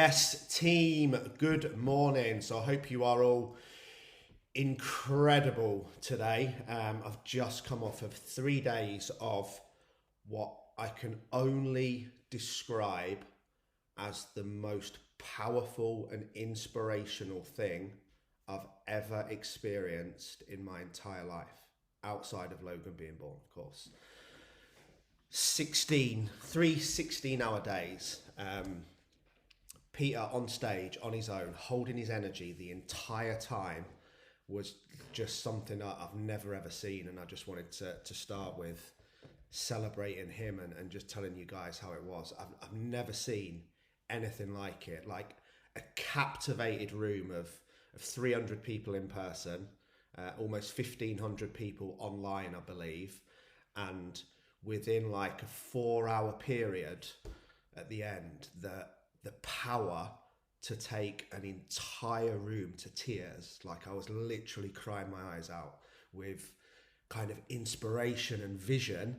Yes, team, good morning. So I hope you are all incredible today. I've just come off of 3 days of what I can only describe as the most powerful and inspirational thing I've ever experienced in my entire life, outside of Logan being born, of course. 16 hour days. Peter on stage on his own, holding his energy the entire time, was just something I've never ever seen. And I just wanted to start with celebrating him and just telling you guys how it was. I've never seen anything like it. Like a captivated room of 300 people in person, almost 1,500 people online, I believe. And within like a 4 hour period at the end, the power to take an entire room to tears. Like I was literally crying my eyes out with kind of inspiration and vision,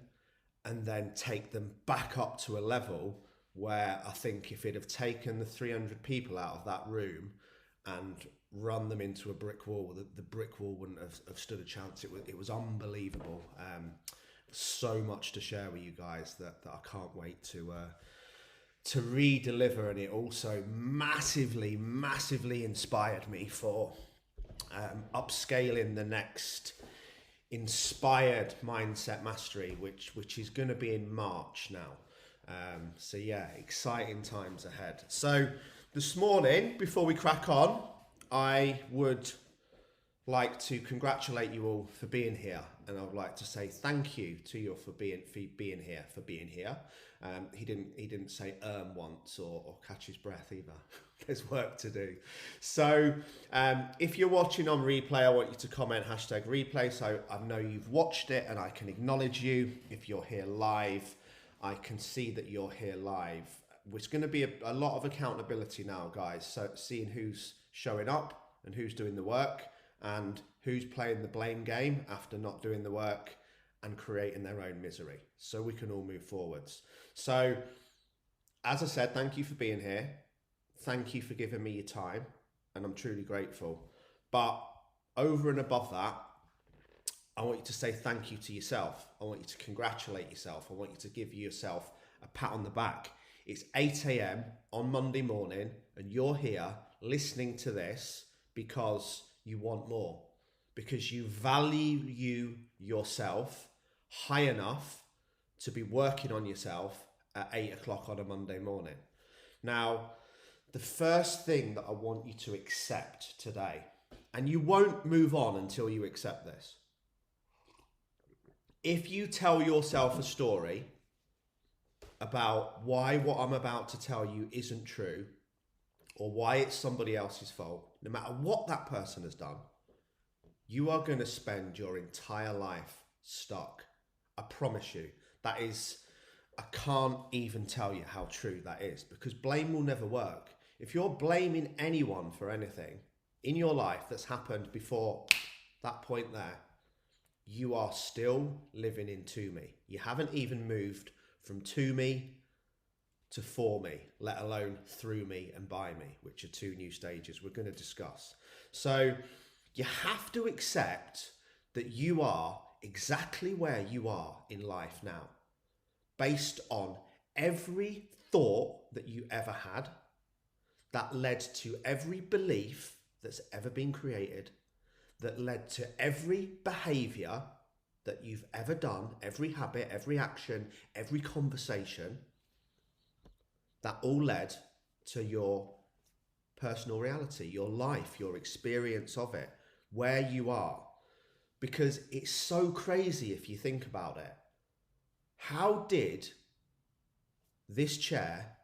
and then take them back up to a level where I think if it had taken the 300 people out of that room and run them into a brick wall, the brick wall wouldn't have stood a chance. It was unbelievable. So much to share with you guys that I can't wait to re-deliver, and it also massively inspired me for upscaling the next inspired mindset mastery, which is going to be in March now. So yeah, exciting times ahead. So this morning, before we crack on, I would like to congratulate you all for being here, and I would like to say thank you to you for being here. He didn't say once or catch his breath either. There's work to do. So if you're watching on replay, I want you to comment #replay, so I know you've watched it and I can acknowledge you. If you're here live, I can see that you're here live. It's going to be a lot of accountability now, guys. So seeing who's showing up and who's doing the work, and who's playing the blame game after not doing the work and creating their own misery, so we can all move forwards. So, as I said, thank you for being here. Thank you for giving me your time, and I'm truly grateful. But over and above that, I want you to say thank you to yourself. I want you to congratulate yourself. I want you to give yourself a pat on the back. It's 8 a.m. on Monday morning, and you're here listening to this because you want more, because you value yourself high enough to be working on yourself at 8 o'clock on a Monday morning. Now, the first thing that I want you to accept today, and you won't move on until you accept this. If you tell yourself a story about why what I'm about to tell you isn't true, or why it's somebody else's fault, no matter what that person has done, you are going to spend your entire life stuck. I promise you. That is, I can't even tell you how true that is, because blame will never work. If you're blaming anyone for anything in your life that's happened before that point there, you are still living in to me. You haven't even moved from to me to for me, let alone through me and by me, which are two new stages we're going to discuss. So you have to accept that you are exactly where you are in life now, based on every thought that you ever had that led to every belief that's ever been created, that led to every behavior that you've ever done, every habit, every action, every conversation. That all led to your personal reality, your life, your experience of it, where you are. Because it's so crazy if you think about it. How did this chair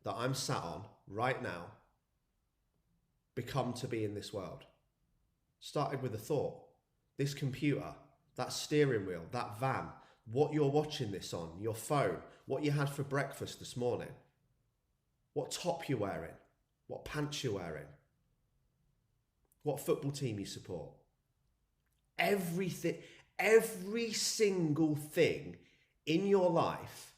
that I'm sat on right now become to be in this world? Started with a thought. This computer, that steering wheel, that van, what you're watching this on, your phone, what you had for breakfast this morning, what top you're wearing, what pants you're wearing, what football team you support. Everything, every single thing in your life,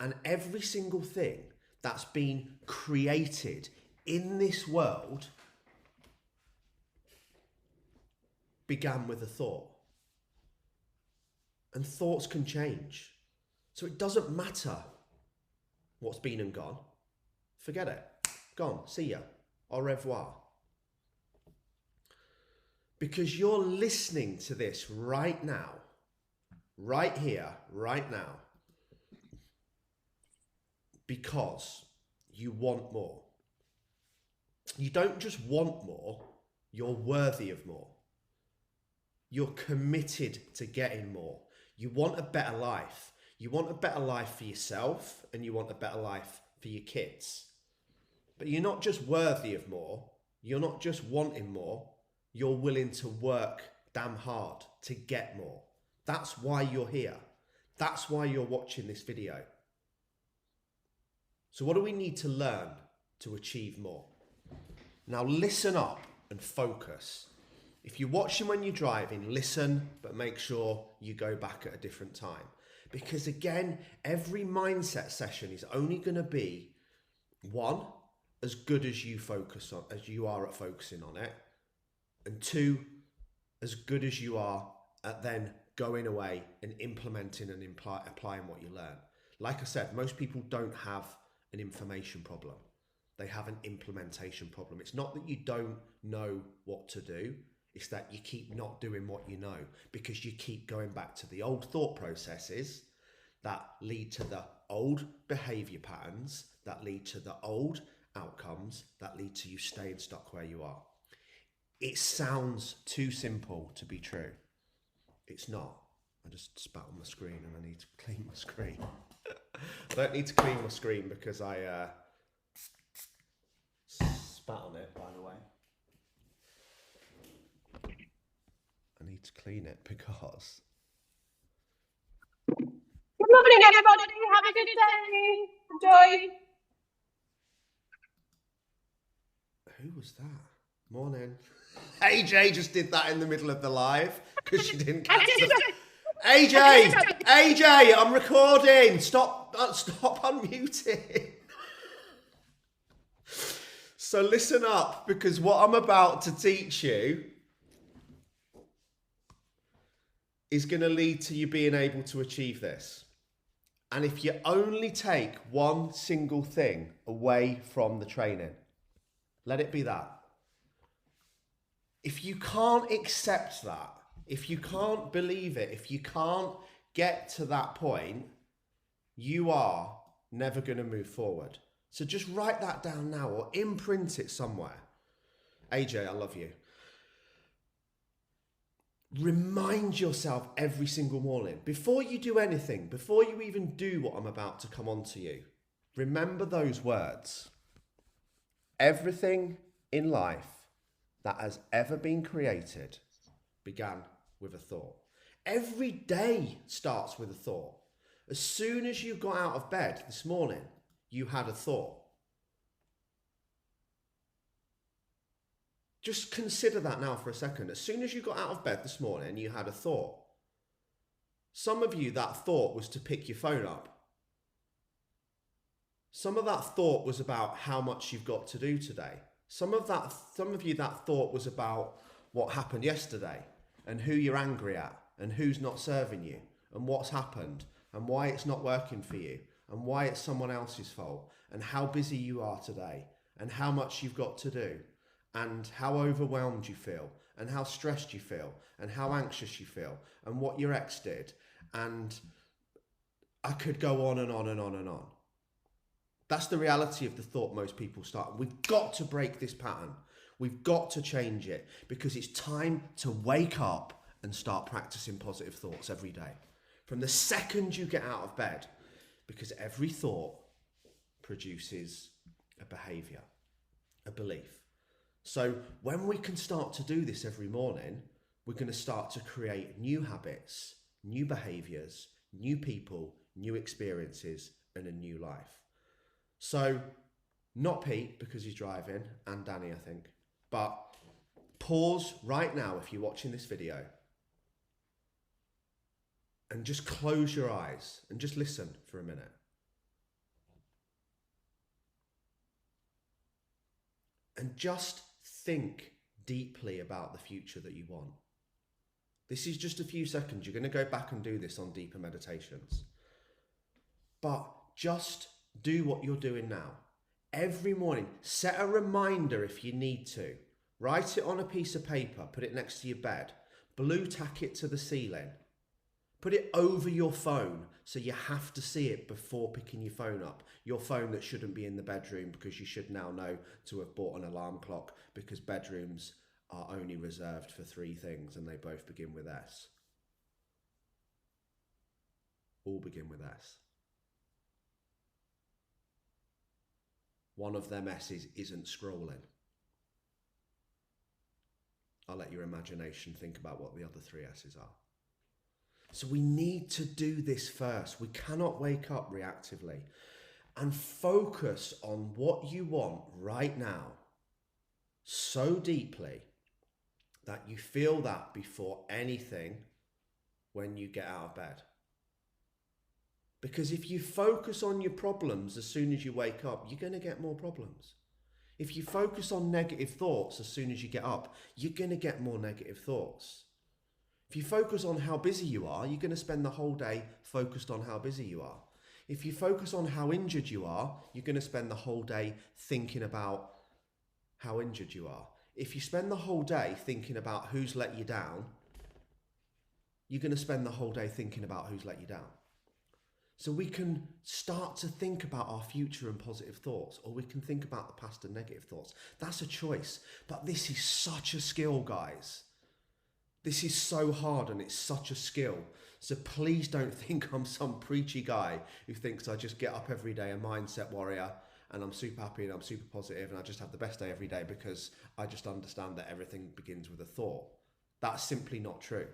and every single thing that's been created in this world began with a thought. And thoughts can change. So it doesn't matter what's been and gone. Forget it. Gone. See ya. Au revoir. Because you're listening to this right now, right here, right now, because you want more. You don't just want more, you're worthy of more. You're committed to getting more. You want a better life. You want a better life for yourself, and you want a better life for your kids. But you're not just worthy of more. You're not just wanting more. You're willing to work damn hard to get more. That's why you're here. That's why you're watching this video. So what do we need to learn to achieve more? Now listen up and focus. If you're watching when you're driving, listen, but make sure you go back at a different time. Because again, every mindset session is only going to be, one, as good as you focus on, as you are at focusing on it. And two, as good as you are at then going away and implementing and applying what you learn. Like I said, most people don't have an information problem. They have an implementation problem. It's not that you don't know what to do. It's that you keep not doing what you know because you keep going back to the old thought processes that lead to the old behavior patterns, that lead to the old outcomes, that lead to you staying stuck where you are. It sounds too simple to be true. It's not. I just spat on my screen and I need to clean my screen. I don't need to clean my screen because I spat on it, by the way. I need to clean it because... Good morning, everybody. Have a good day. Enjoy. Who was that? Morning. AJ just did that in the middle of the live because she didn't catch the... AJ, I'm recording. Stop unmuting. So listen up, because what I'm about to teach you is going to lead to you being able to achieve this. And if you only take one single thing away from the training, let it be that. If you can't accept that, if you can't believe it, if you can't get to that point, you are never going to move forward. So just write that down now or imprint it somewhere. AJ, I love you. Remind yourself every single morning, before you do anything, before you even do what I'm about to come on to you, remember those words. Everything in life that has ever been created began with a thought. Every day starts with a thought. As soon as you got out of bed this morning, you had a thought. Just consider that now for a second. As soon as you got out of bed this morning, you had a thought. Some of you, that thought was to pick your phone up. Some of that thought was about how much you've got to do today. Some of you, that thought was about what happened yesterday and who you're angry at and who's not serving you and what's happened and why it's not working for you and why it's someone else's fault and how busy you are today and how much you've got to do and how overwhelmed you feel and how stressed you feel and how anxious you feel and what your ex did. And I could go on and on and on and on. That's the reality of the thought most people start. We've got to break this pattern. We've got to change it because it's time to wake up and start practicing positive thoughts every day. From the second you get out of bed, because every thought produces a behavior, a belief. So when we can start to do this every morning, we're going to start to create new habits, new behaviors, new people, new experiences, and a new life. So, not Pete, because he's driving, and Danny, I think, but pause right now if you're watching this video and just close your eyes and just listen for a minute. and just think deeply about the future that you want. This is just a few seconds. You're going to go back and do this on deeper meditations. But just do what you're doing now. Every morning, set a reminder if you need to. Write it on a piece of paper, put it next to your bed, blue tack it to the ceiling. Put it over your phone so you have to see it before picking your phone up. Your phone that shouldn't be in the bedroom, because you should now know to have bought an alarm clock, because bedrooms are only reserved for 3 things and they both begin with S. All begin with S. One of them S's isn't scrolling. I'll let your imagination think about what the other 3 S's are. So we need to do this first. We cannot wake up reactively, and focus on what you want right now so deeply that you feel that before anything when you get out of bed. Because if you focus on your problems as soon as you wake up, you're going to get more problems. If you focus on negative thoughts as soon as you get up, you're going to get more negative thoughts. If you focus on how busy you are, you're going to spend the whole day focused on how busy you are. If you focus on how injured you are, you're going to spend the whole day thinking about how injured you are. If you spend the whole day thinking about who's let you down, you're going to spend the whole day thinking about who's let you down. So we can start to think about our future and positive thoughts, or we can think about the past and negative thoughts. That's a choice. But this is such a skill, guys. This is so hard, and it's such a skill. So please don't think I'm some preachy guy who thinks I just get up every day a mindset warrior and I'm super happy and I'm super positive and I just have the best day every day because I just understand that everything begins with a thought. That's simply not true.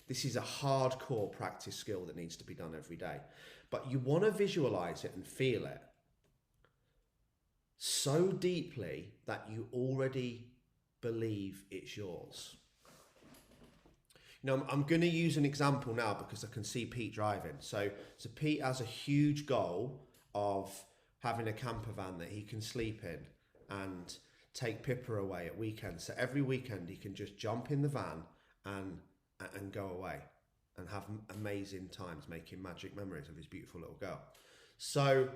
This is a hardcore practice skill that needs to be done every day. But you want to visualize it and feel it so deeply that you already believe it's yours. Now, I'm going to use an example now because I can see Pete driving. So Pete has a huge goal of having a camper van that he can sleep in and take Pippa away at weekends. So every weekend he can just jump in the van and go away and have amazing times making magic memories of his beautiful little girl. So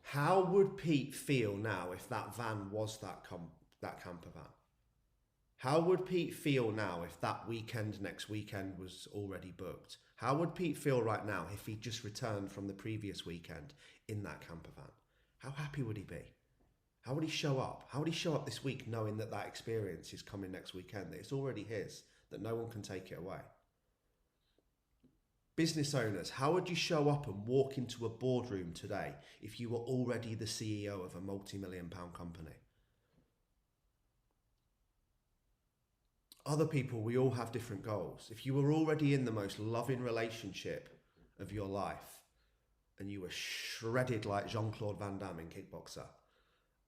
how would Pete feel now if that van was that camper van? How would Pete feel now if that weekend next weekend was already booked? How would Pete feel right now if he just returned from the previous weekend in that camper van? How happy would he be? How would he show up? How would he show up this week knowing that that experience is coming next weekend, that it's already his, that no one can take it away? Business owners, how would you show up and walk into a boardroom today if you were already the CEO of a multi-million-pound company? Other people, we all have different goals. If you were already in the most loving relationship of your life and you were shredded like Jean-Claude Van Damme in Kickboxer,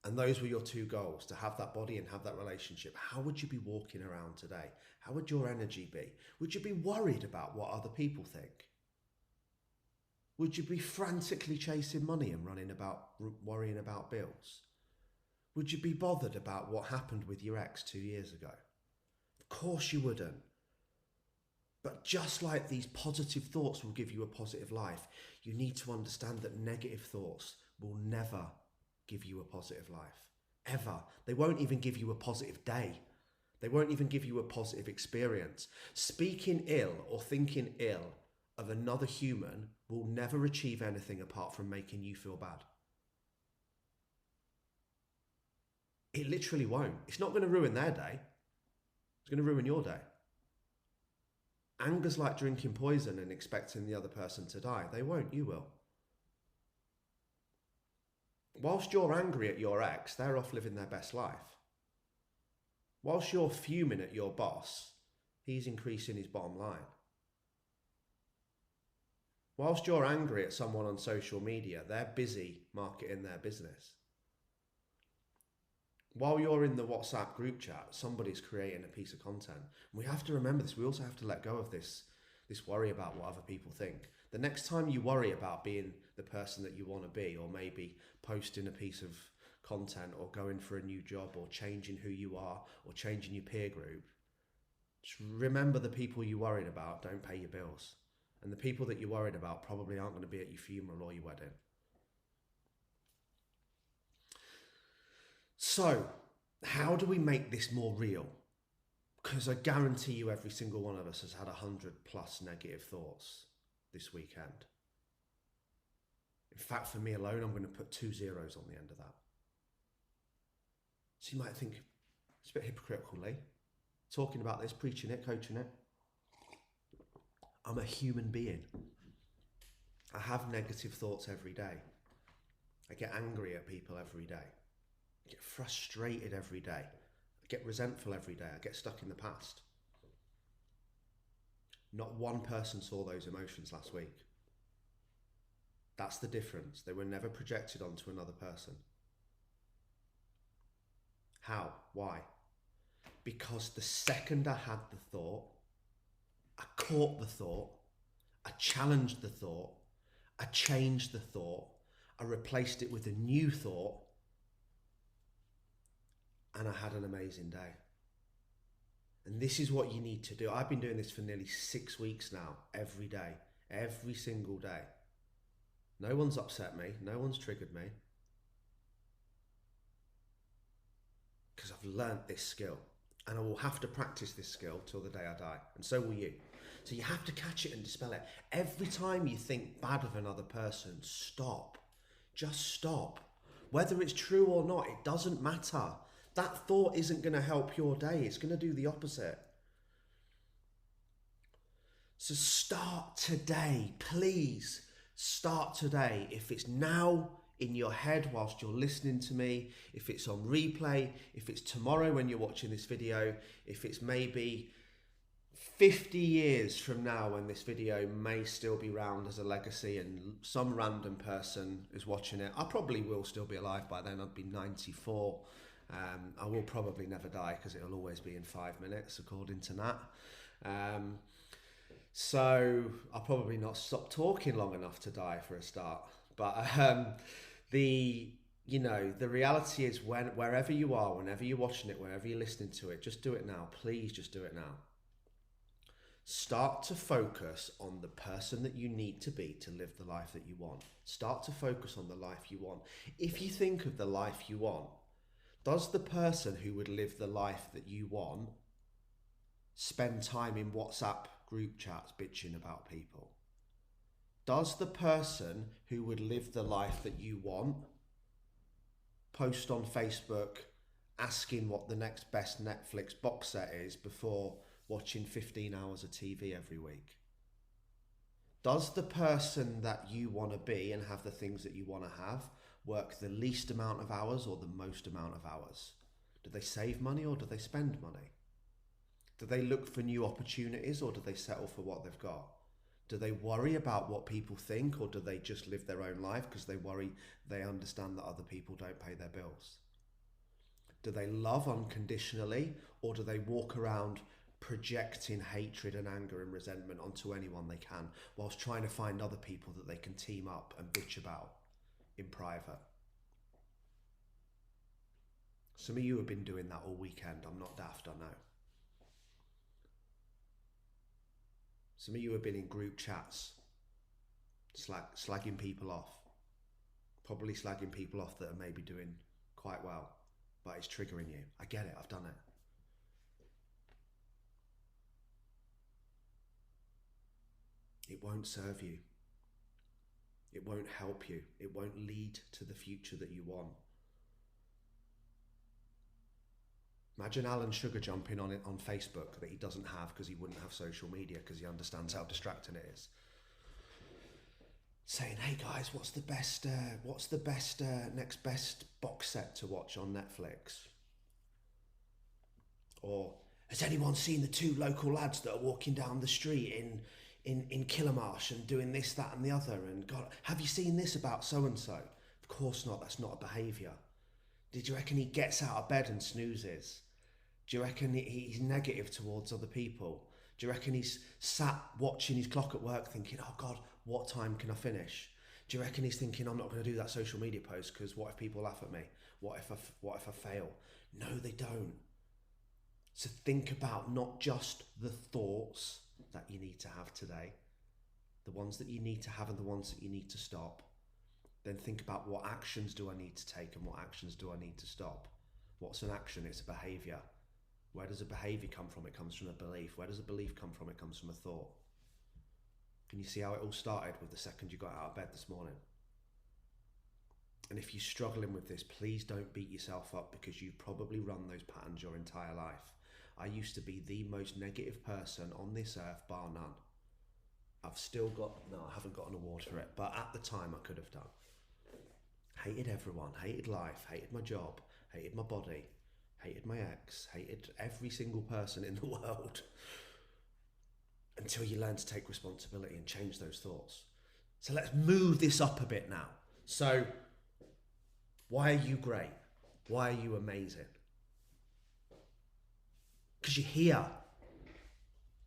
and those were your 2 goals, to have that body and have that relationship, how would you be walking around today? How would your energy be? Would you be worried about what other people think? Would you be frantically chasing money and worrying about bills? Would you be bothered about what happened with your ex 2 years ago? Of course you wouldn't. But just like these positive thoughts will give you a positive life, you need to understand that negative thoughts will never give you a positive life. Ever. They won't even give you a positive day. They won't even give you a positive experience. Speaking ill or thinking ill of another human will never achieve anything apart from making you feel bad. It literally won't. It's not going to ruin their day. It's going to ruin your day. Anger's like drinking poison and expecting the other person to die. They won't, you will. Whilst you're angry at your ex, they're off living their best life. Whilst you're fuming at your boss, he's increasing his bottom line. Whilst you're angry at someone on social media, they're busy marketing their business. While you're in the WhatsApp group chat, somebody's creating a piece of content. And we have to remember this. We also have to let go of this worry about what other people think. The next time you worry about being the person that you want to be, or maybe posting a piece of content or going for a new job or changing who you are or changing your peer group, just remember the people you're worried about don't pay your bills. And the people that you're worried about probably aren't going to be at your funeral or your wedding. So, how do we make this more real? Because I guarantee you every single one of us has had 100+ negative thoughts this weekend. In fact, for me alone, I'm going to put 2 zeros on the end of that. So you might think, it's a bit hypocritical, Lee. Talking about this, preaching it, coaching it. I'm a human being. I have negative thoughts every day. I get angry at people every day. I get frustrated every day. I get resentful every day. I get stuck in the past. Not one person saw those emotions last week. That's the difference. They were never projected onto another person. How? Why? Because the second I had the thought, I caught the thought, I challenged the thought, I changed the thought, I replaced it with a new thought, and I had an amazing day. And this is what you need to do. I've been doing this for nearly 6 weeks now, every day, every single day. No one's upset me, no one's triggered me. Because I've learnt this skill. And I will have to practice this skill till the day I die. And so will you. So you have to catch it and dispel it. Every time you think bad of another person, stop. Just stop. Whether it's true or not, it doesn't matter. That thought isn't going to help your day. It's going to do the opposite. So start today. Please start today. If it's now in your head whilst you're listening to me, if it's on replay, if it's tomorrow when you're watching this video, if it's maybe 50 years from now when this video may still be round as a legacy and some random person is watching it, I probably will still be alive by then. I'd be 94. I will probably never die because it'll always be in 5 minutes according to Nat. So I'll probably not stop talking long enough to die for a start. But the reality is wherever you are, whenever you're watching it, wherever you're listening to it, just do it now. Please just do it now. Start to focus on the person that you need to be to live the life that you want. Start to focus on the life you want. If you think of the life you want, does the person who would live the life that you want spend time in WhatsApp group chats bitching about people? Does the person who would live the life that you want post on Facebook asking what the next best Netflix box set is before watching 15 hours of TV every week? Does the person that you want to be and have the things that you want to have work the least amount of hours or the most amount of hours? Do they save money or do they spend money? Do they look for new opportunities or do they settle for what they've got? Do they worry about what people think or do they just live their own life because they worry they understand that other people don't pay their bills? Do they love unconditionally or do they walk around projecting hatred and anger and resentment onto anyone they can whilst trying to find other people that they can team up and bitch about in private? Some of you have been doing that all weekend. I'm not daft, I know. Some of you have been in group chats, slagging people off. Probably slagging people off that are maybe doing quite well, but it's triggering you. I get it, I've done it. It won't serve you. It won't help you. It won't lead to the future that you want. Imagine Alan Sugar jumping on it on Facebook that he doesn't have because he wouldn't have social media because he understands how distracting it is. Saying, hey guys, what's the best next best box set to watch on Netflix? Or has anyone seen the 2 local lads that are walking down the street in Killamarsh and doing this, that and the other? And God, have you seen this about so-and-so? Of course not, that's not a behaviour. Did you reckon he gets out of bed and snoozes? Do you reckon he's negative towards other people? Do you reckon he's sat watching his clock at work thinking, oh God, what time can I finish? Do you reckon he's thinking, I'm not going to do that social media post because what if people laugh at me? What if I fail? No, they don't. So think about not just the thoughts that you need to have today, the ones that you need to have and the ones that you need to stop. Then think about what actions do I need to take and what actions do I need to stop. What's an action? It's a behavior. Where does a behavior come from? It comes from a belief. Where does a belief come from? It comes from a thought. Can you see how it all started with the second you got out of bed this morning? And if you're struggling with this, please don't beat yourself up, because you probably run those patterns your entire life. I used to be the most negative person on this earth, bar none. I haven't got an award for it, but at the time I could have done. Hated everyone, hated life, hated my job, hated my body, hated my ex, hated every single person in the world. Until you learn to take responsibility and change those thoughts. So let's move this up a bit now. So, why are you great? Why are you amazing? Because you're here.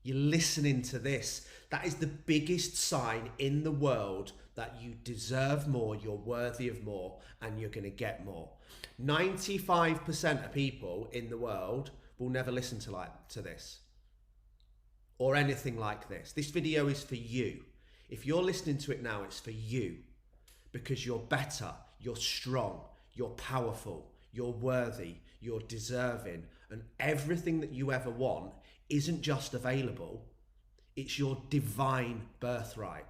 You're listening to this. That is the biggest sign in the world that you deserve more, you're worthy of more, and you're going to get more. 95% of people in the world will never listen to this or anything like this. This video is for you. If you're listening to it now, it's for you, because you're better, you're strong, you're powerful, you're worthy, you're deserving, and everything that you ever want isn't just available, it's your divine birthright,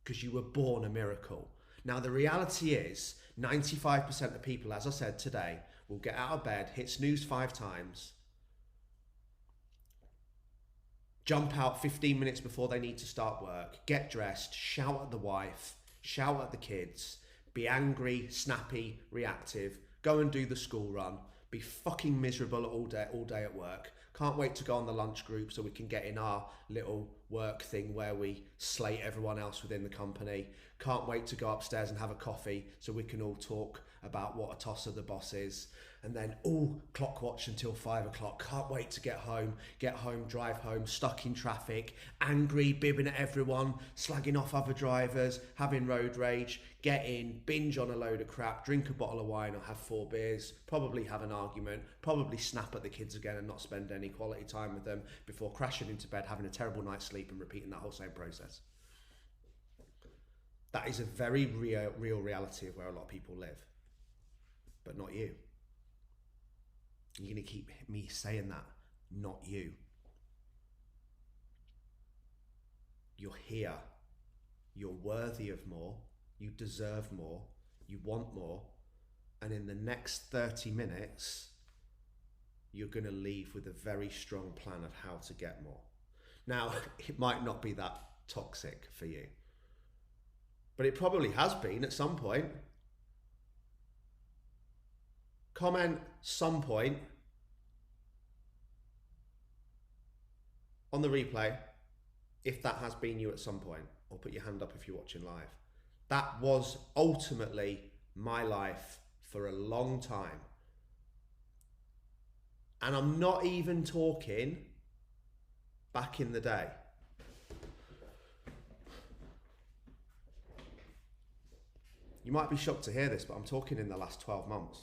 because you were born a miracle. Now, the reality is 95% of people, as I said today, will get out of bed, hit snooze 5 times, jump out 15 minutes before they need to start work, get dressed, shout at the wife, shout at the kids, be angry, snappy, reactive, go and do the school run, be fucking miserable all day at work. Can't wait to go on the lunch group so we can get in our little work thing where we slate everyone else within the company. Can't wait to go upstairs and have a coffee so we can all talk about what a tosser the boss is. And then, clock watch until 5 o'clock. Can't wait to get home, drive home, stuck in traffic, angry, bibbing at everyone, slagging off other drivers, having road rage, get in, binge on a load of crap, drink a bottle of wine or have 4 beers, probably have an argument, probably snap at the kids again and not spend any quality time with them before crashing into bed, having a terrible night's sleep and repeating that whole same process. That is a very real reality of where a lot of people live, but not you. You're going to keep me saying that, not you. You're here. You're worthy of more. You deserve more. You want more. And in the next 30 minutes, you're going to leave with a very strong plan of how to get more. Now, it might not be that toxic for you, but it probably has been at some point. Comment some point on the replay if that has been you at some point, or put your hand up if you're watching live. That was ultimately my life for a long time. And I'm not even talking back in the day. You might be shocked to hear this, but I'm talking in the last 12 months.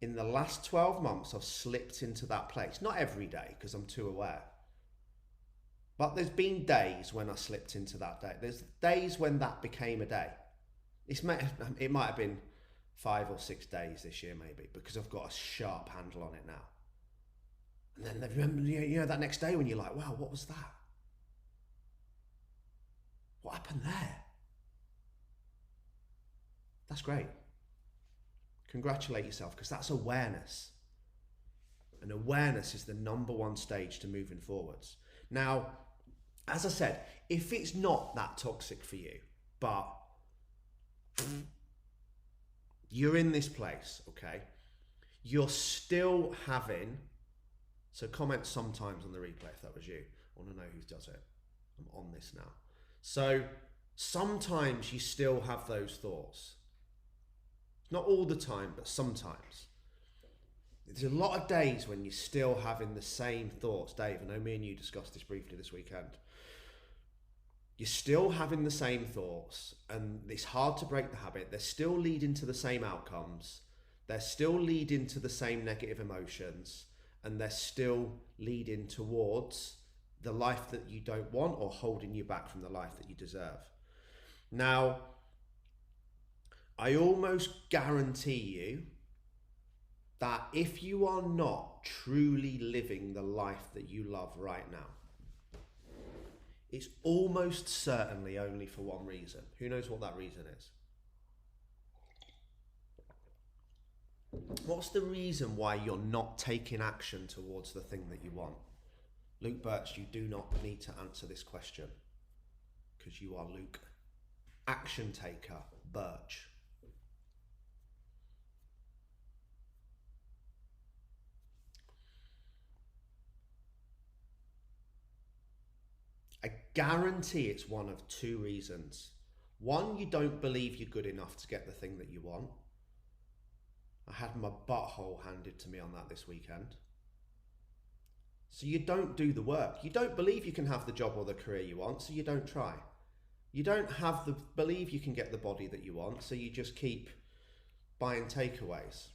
In the last 12 months, I've slipped into that place. Not every day, because I'm too aware. But there's been days when I slipped into that day. There's days when that became a day. It might have been 5 or 6 days this year, maybe, because I've got a sharp handle on it now. And then remember, that next day when you're like, wow, what was that? What happened there? That's great. Congratulate yourself, because that's awareness. And awareness is the number one stage to moving forwards. Now, as I said, if it's not that toxic for you, but you're in this place, okay, you're still having, so comment sometimes on the replay if that was you. I want to know who does it. I'm on this now. So sometimes you still have those thoughts. Not all the time, but sometimes. There's a lot of days when you're still having the same thoughts. Dave, I know me and you discussed this briefly this weekend. You're still having the same thoughts, and it's hard to break the habit. They're still leading to the same outcomes, They're still leading to the same negative emotions, and they're still leading towards the life that you don't want or holding you back from the life that you deserve. Now, I almost guarantee you that if you are not truly living the life that you love right now, it's almost certainly only for one reason. Who knows what that reason is? What's the reason why you're not taking action towards the thing that you want? Luke Birch, you do not need to answer this question because you are Luke. Action taker, Birch. I guarantee it's one of two reasons. One, you don't believe you're good enough to get the thing that you want. I had my butthole handed to me on that this weekend. So you don't do the work. You don't believe you can have the job or the career you want, so you don't try. You don't believe you can get the body that you want, so you just keep buying takeaways.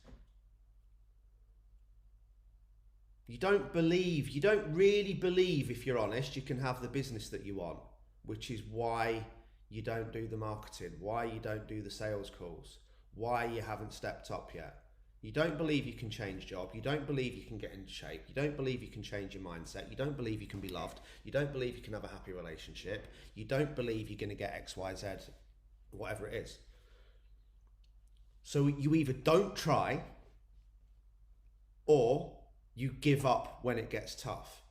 You don't really believe, if you're honest, you can have the business that you want, which is why you don't do the marketing, why you don't do the sales calls, why you haven't stepped up yet. You don't believe you can change job. You don't believe you can get into shape. You don't believe you can change your mindset. You don't believe you can be loved. You don't believe you can have a happy relationship. You don't believe you're going to get X, Y, Z, whatever it is. So you either don't try or you give up when it gets tough.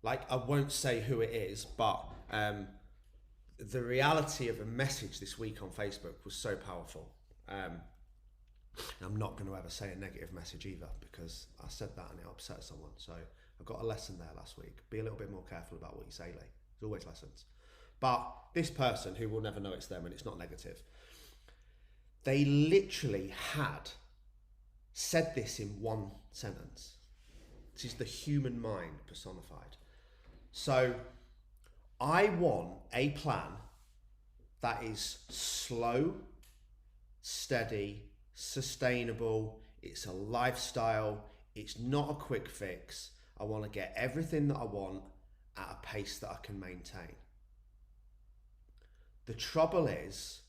Like, I won't say who it is, but the reality of a message this week on Facebook was so powerful. I'm not going to ever say a negative message either, because I said that and it upset someone. So I got a lesson there last week. Be a little bit more careful about what you say, Lee. There's always lessons. But this person, who will never know it's them and it's not negative, they literally had said this in one sentence. This is the human mind personified. So I want a plan that is slow, steady, sustainable. It's a lifestyle. It's not a quick fix. I want to get everything that I want at a pace that I can maintain. The trouble is,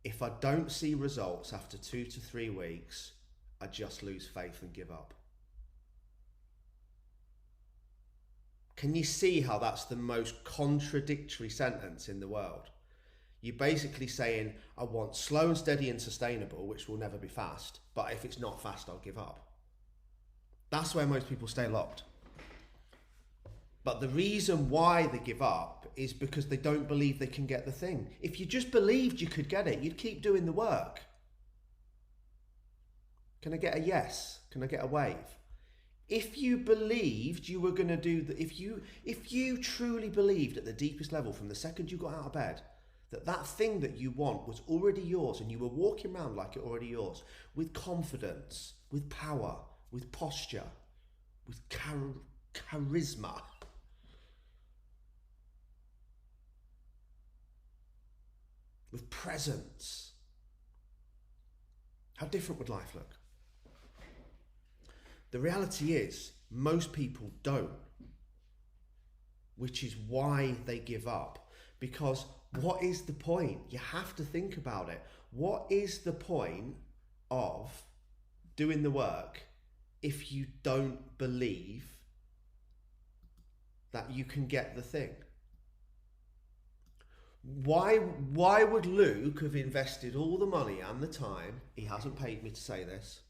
if I don't see results after 2 to 3 weeks, I just lose faith and give up. Can you see how that's the most contradictory sentence in the world? You're basically saying, I want slow and steady and sustainable, which will never be fast, but if it's not fast, I'll give up. That's where most people stay locked. But the reason why they give up is because they don't believe they can get the thing. If you just believed you could get it, you'd keep doing the work. Can I get a yes? Can I get a wave? If you believed you were going to do if you truly believed at the deepest level from the second you got out of bed that thing that you want was already yours, and you were walking around like it already yours, with confidence, with power, with posture, with charisma, with presence, how different would life look? The reality is, most people don't, which is why they give up. Because what is the point? You have to think about it. What is the point of doing the work if you don't believe that you can get the thing? Why would Luke have invested all the money and the time, he hasn't paid me to say this,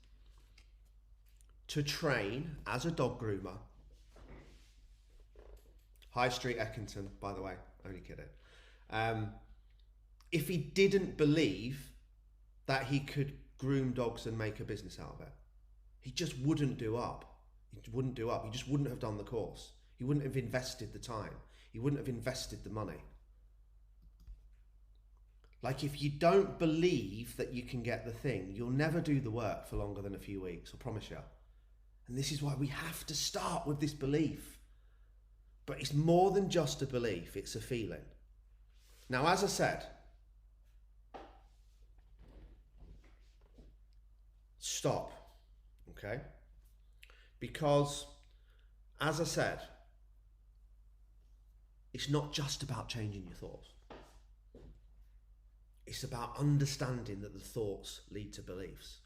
to train as a dog groomer? High Street, Eckington, by the way, only kidding. If he didn't believe that he could groom dogs and make a business out of it, he just wouldn't do up. He wouldn't do up. He just wouldn't have done the course. He wouldn't have invested the time. He wouldn't have invested the money. Like, if you don't believe that you can get the thing, you'll never do the work for longer than a few weeks, I promise you. And this is why we have to start with this belief. But it's more than just a belief, it's a feeling. Now, as I said, stop, okay? Because, as I said, it's not just about changing your thoughts. It's about understanding that the thoughts lead to beliefs.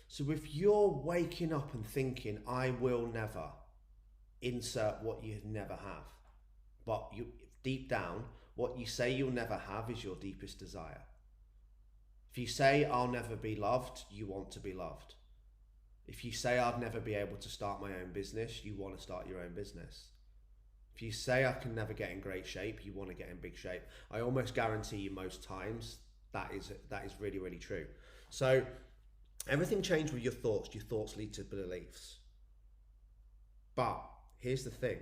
So if you're waking up and thinking, I will never, insert what you never have, but you deep down, what you say you'll never have is your deepest desire. If you say, I'll never be loved, you want to be loved. If you say, I'd never be able to start my own business, you want to start your own business. If you say, I can never get in great shape, you want to get in big shape. I almost guarantee you most times that is really, really true. So everything changed with your thoughts. Your thoughts lead to beliefs. But here's the thing.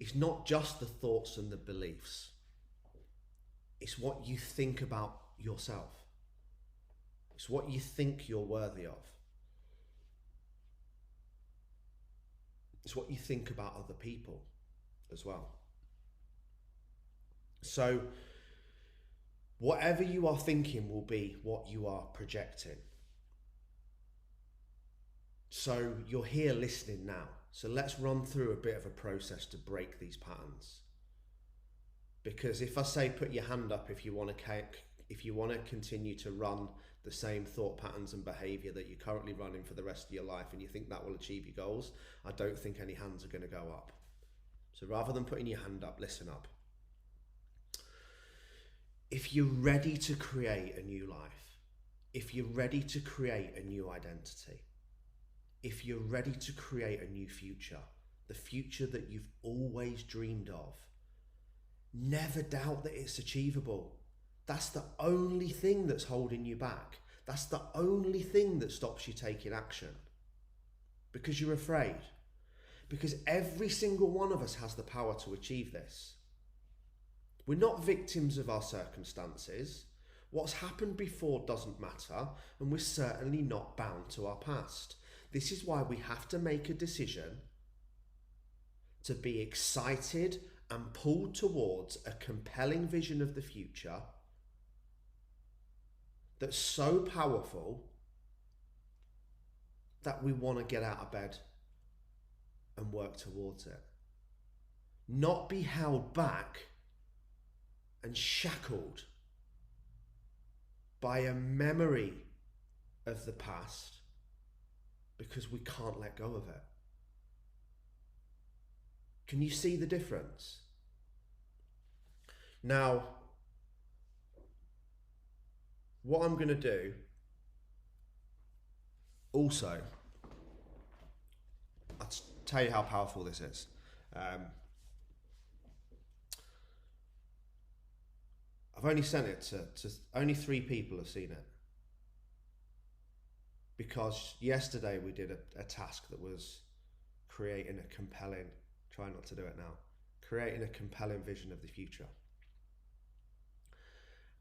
It's not just the thoughts and the beliefs. It's what you think about yourself. It's what you think you're worthy of. It's what you think about other people as well. So whatever you are thinking will be what you are projecting. So you're here listening now. So let's run through a bit of a process to break these patterns. Because if I say put your hand up if you want to continue to run the same thought patterns and behavior that you're currently running for the rest of your life and you think that will achieve your goals, I don't think any hands are going to go up. So rather than putting your hand up, listen up. If you're ready to create a new life, if you're ready to create a new identity, if you're ready to create a new future, the future that you've always dreamed of, never doubt that it's achievable. That's the only thing that's holding you back. That's the only thing that stops you taking action. Because you're afraid. Because every single one of us has the power to achieve this. We're not victims of our circumstances. What's happened before doesn't matter, and we're certainly not bound to our past. This is why we have to make a decision to be excited and pulled towards a compelling vision of the future that's so powerful that we want to get out of bed and work towards it. Not be held back and shackled by a memory of the past because we can't let go of it. Can you see the difference? Now, what I'm going to do also, I'll tell you how powerful this is. I've only sent it to only 3 people have seen it. Because yesterday we did a task that was creating a compelling, try not to do it now, creating a compelling vision of the future.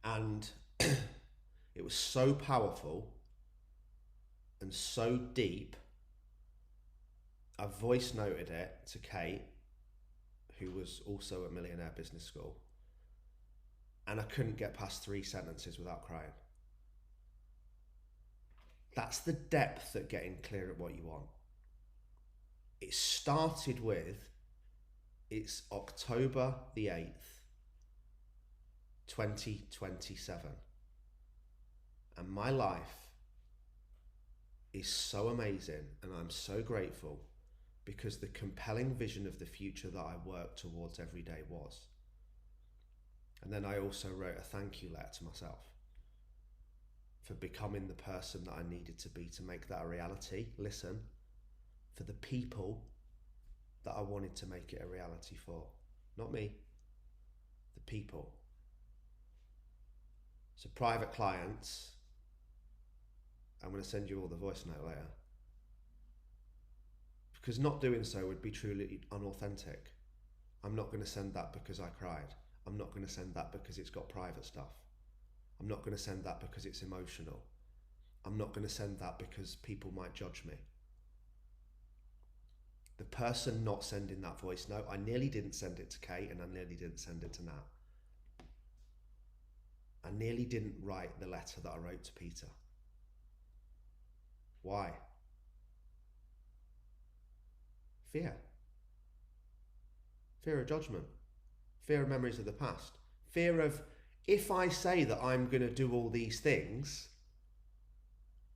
And it was so powerful and so deep, I voice noted it to Kate, who was also at Millionaire Business School, and I couldn't get past 3 sentences without crying. That's the depth at getting clear at what you want. It started with, it's October the 8th, 2027. And my life is so amazing, and I'm so grateful because the compelling vision of the future that I work towards every day was. And then I also wrote a thank you letter to myself for becoming the person that I needed to be to make that a reality. Listen, for the people that I wanted to make it a reality for. Not me, the people. So private clients, I'm going to send you all the voice note later. Because not doing so would be truly unauthentic. I'm not going to send that because I cried. I'm not going to send that because it's got private stuff. I'm not going to send that because it's emotional. I'm not going to send that because people might judge me. The person not sending that voice note, I nearly didn't send it to Kate and I nearly didn't send it to Nat. I nearly didn't write the letter that I wrote to Peter. Why? Fear. Fear of judgment. Fear of memories of the past. Fear of, if I say that I'm going to do all these things,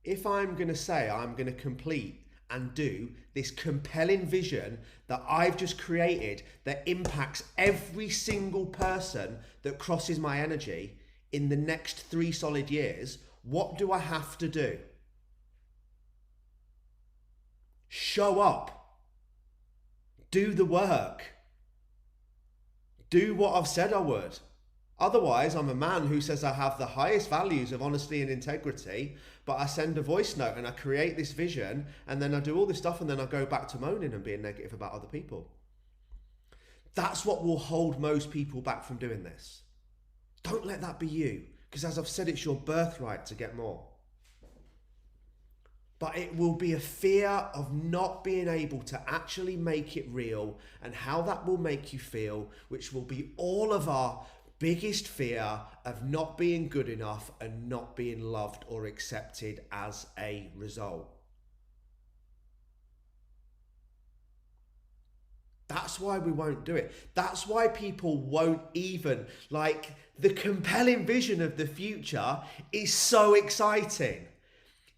if I'm going to say I'm going to complete and do this compelling vision that I've just created that impacts every single person that crosses my energy in the next 3 solid years, what do I have to do? Show up. Do the work. Do what I've said I would. Otherwise, I'm a man who says I have the highest values of honesty and integrity, but I send a voice note and I create this vision and then I do all this stuff and then I go back to moaning and being negative about other people. That's what will hold most people back from doing this. Don't let that be you, because as I've said, it's your birthright to get more. But it will be a fear of not being able to actually make it real and how that will make you feel, which will be all of our biggest fear of not being good enough and not being loved or accepted as a result. That's why we won't do it. That's why people won't even, like, the compelling vision of the future is so exciting.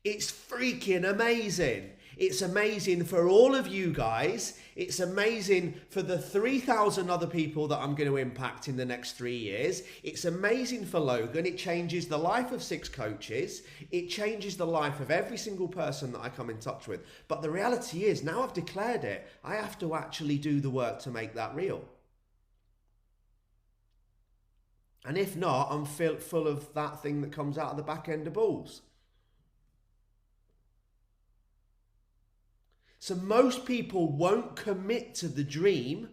It's freaking amazing. It's amazing for all of you guys. It's amazing for the 3,000 other people that I'm going to impact in the next 3 years. It's amazing for Logan. It changes the life of 6 coaches. It changes the life of every single person that I come in touch with. But the reality is, now I've declared it, I have to actually do the work to make that real. And if not, I'm full of that thing that comes out of the back end of balls. So most people won't commit to the dream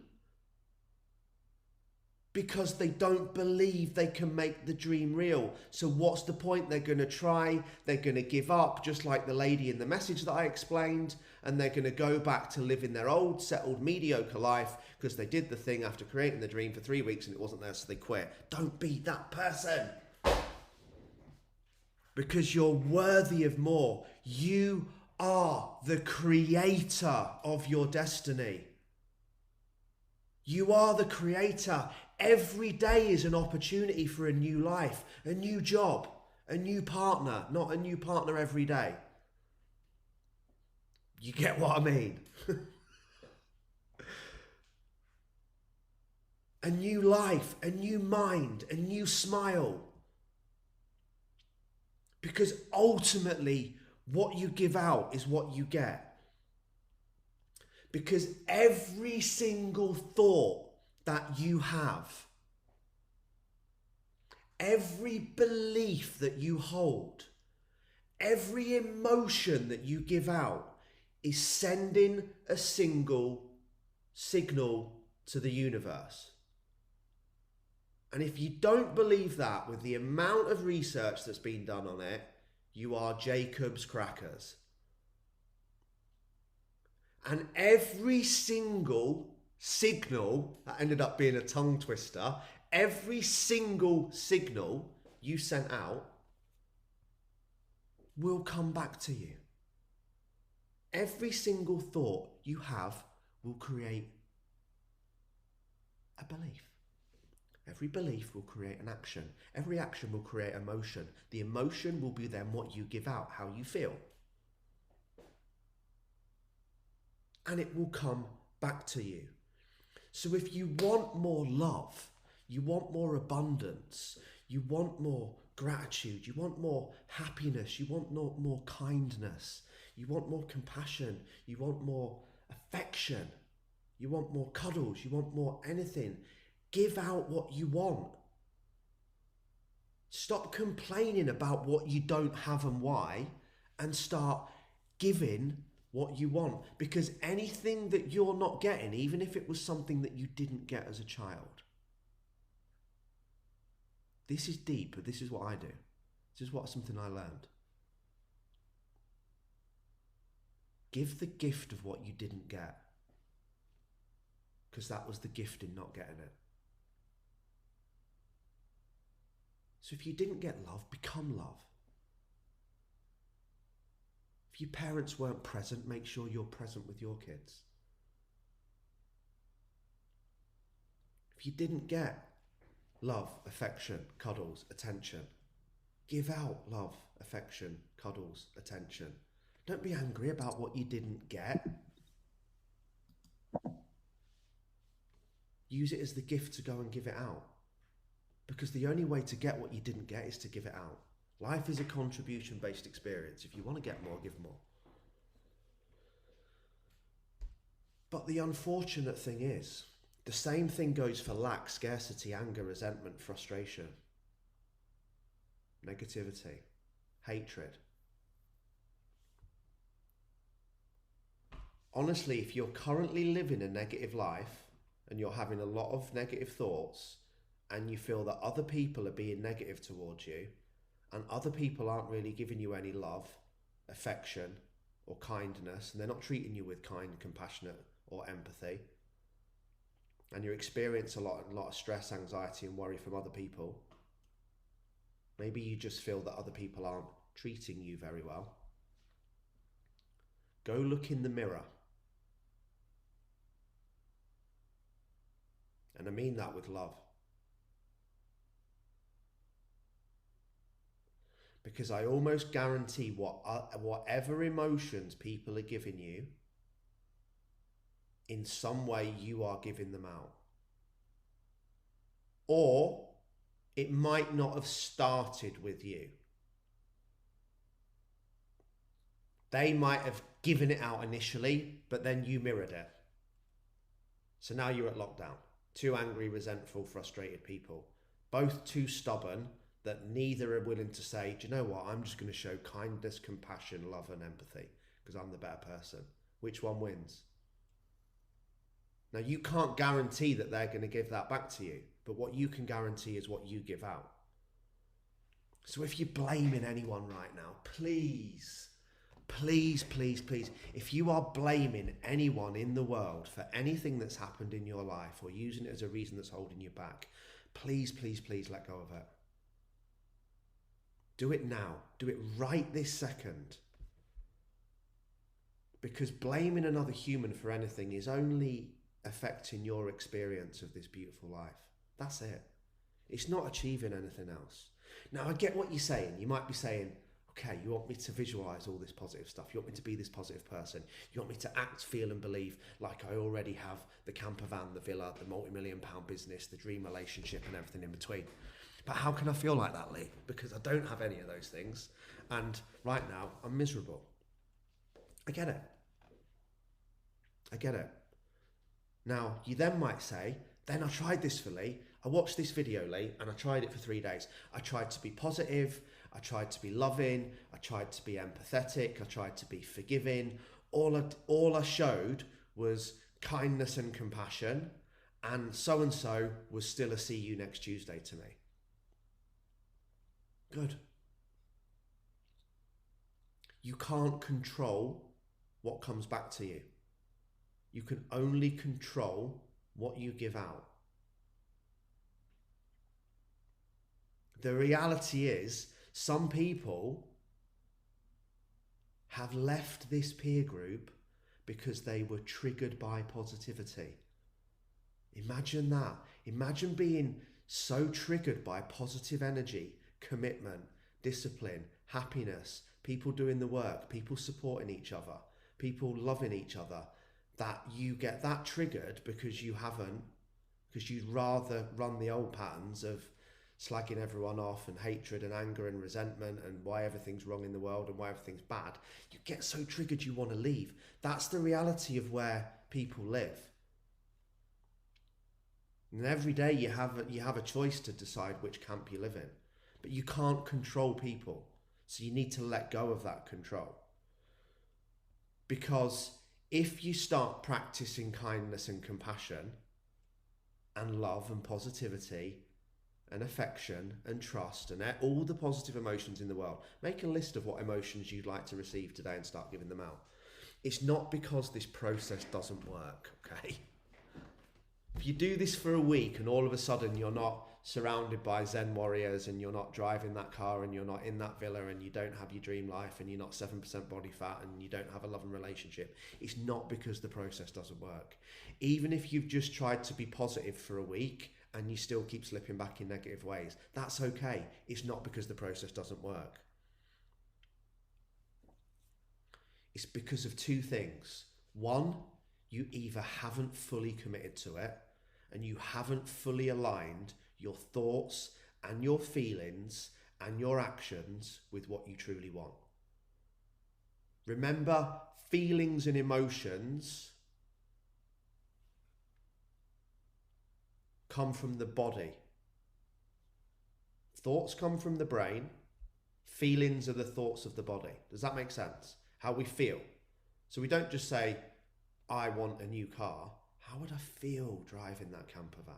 because they don't believe they can make the dream real. So what's the point? They're going to try, they're going to give up, just like the lady in the message that I explained, and they're going to go back to living their old, settled, mediocre life because they did the thing after creating the dream for 3 weeks and it wasn't there, so they quit. Don't be that person. Because you're worthy of more. You are the creator of your destiny. You are the creator. Every day is an opportunity for a new life, a new job, a new partner, not a new partner every day. You get what I mean? A new life, a new mind, a new smile. Because ultimately, what you give out is what you get. Because every single thought that you have, every belief that you hold, every emotion that you give out is sending a single signal to the universe. And if you don't believe that, with the amount of research that's been done on it, you are Jacob's crackers. And every single signal, that ended up being a tongue twister, every single signal you sent out will come back to you. Every single thought you have will create a belief. Every belief will create an action. Every action will create emotion. The emotion will be then what you give out, how you feel. And it will come back to you. So if you want more love, you want more abundance, you want more gratitude, you want more happiness, you want more kindness, you want more compassion, you want more affection, you want more cuddles, you want more anything, give out what you want. Stop complaining about what you don't have and why, and start giving what you want. Because anything that you're not getting, even if it was something that you didn't get as a child, this is deep, but this is what I do. This is something I learned. Give the gift of what you didn't get, because that was the gift in not getting it. So if you didn't get love, become love. If your parents weren't present, make sure you're present with your kids. If you didn't get love, affection, cuddles, attention, give out love, affection, cuddles, attention. Don't be angry about what you didn't get. Use it as the gift to go and give it out. Because the only way to get what you didn't get is to give it out. Life is a contribution-based experience. If you want to get more, give more. But the unfortunate thing is, the same thing goes for lack, scarcity, anger, resentment, frustration, negativity, hatred. Honestly, if you're currently living a negative life and you're having a lot of negative thoughts and you feel that other people are being negative towards you and other people aren't really giving you any love, affection or kindness, and they're not treating you with kind, compassionate or empathy, and you experience a lot of stress, anxiety and worry from other people, maybe you just feel that other people aren't treating you very well, go look in the mirror. And I mean that with love. Because I almost guarantee whatever emotions people are giving you, in some way you are giving them out. Or it might not have started with you. They might have given it out initially, but then you mirrored it. So now you're at lockdown. Two angry, resentful, frustrated people. Both too stubborn that neither are willing to say, do you know what, I'm just going to show kindness, compassion, love and empathy because I'm the better person. Which one wins? Now, you can't guarantee that they're going to give that back to you, but what you can guarantee is what you give out. So if you're blaming anyone right now, please, if you are blaming anyone in the world for anything that's happened in your life or using it as a reason that's holding you back, please let go of it. Do it now. Do it right this second. Because blaming another human for anything is only affecting your experience of this beautiful life. That's it. It's not achieving anything else. Now, I get what you're saying. You might be saying, okay, you want me to visualize all this positive stuff. You want me to be this positive person. You want me to act, feel and believe like I already have the camper van, the villa, the multi-million-pound business, the dream relationship and everything in between. But how can I feel like that, Lee? Because I don't have any of those things. And right now, I'm miserable. I get it. Now, you then might say, then I tried this for Lee. I watched this video, Lee, and I tried it for 3 days. I tried to be positive. I tried to be loving. I tried to be empathetic. I tried to be forgiving. All I showed was kindness and compassion. And so was still a see you next Tuesday to me. Good. You can't control what comes back to you. You can only control what you give out. The reality is, some people have left this peer group because they were triggered by positivity. Imagine that. Imagine being so triggered by positive energy, commitment, discipline, happiness, people doing the work, people supporting each other, people loving each other, that you get that triggered because you'd rather run the old patterns of slagging everyone off and hatred and anger and resentment and why everything's wrong in the world and why everything's bad. You get so triggered you want to leave. That's the reality of where people live. And every day you have a choice to decide which camp you live in. But you can't control people. So you need to let go of that control. Because if you start practicing kindness and compassion and love and positivity and affection and trust and all the positive emotions in the world, make a list of what emotions you'd like to receive today and start giving them out. It's not because this process doesn't work, okay? If you do this for a week and all of a sudden you're not surrounded by Zen warriors and you're not driving that car and you're not in that villa and you don't have your dream life and you're not 7% body fat and you don't have a loving relationship, it's not because the process doesn't work. Even if you've just tried to be positive for a week and you still keep slipping back in negative ways, that's okay. It's not because the process doesn't work. It's because of two things. One, you either haven't fully committed to it and you haven't fully aligned your thoughts and your feelings and your actions with what you truly want. Remember, feelings and emotions come from the body. Thoughts come from the brain. Feelings are the thoughts of the body. Does that make sense? How we feel. So we don't just say, I want a new car. How would I feel driving that camper van?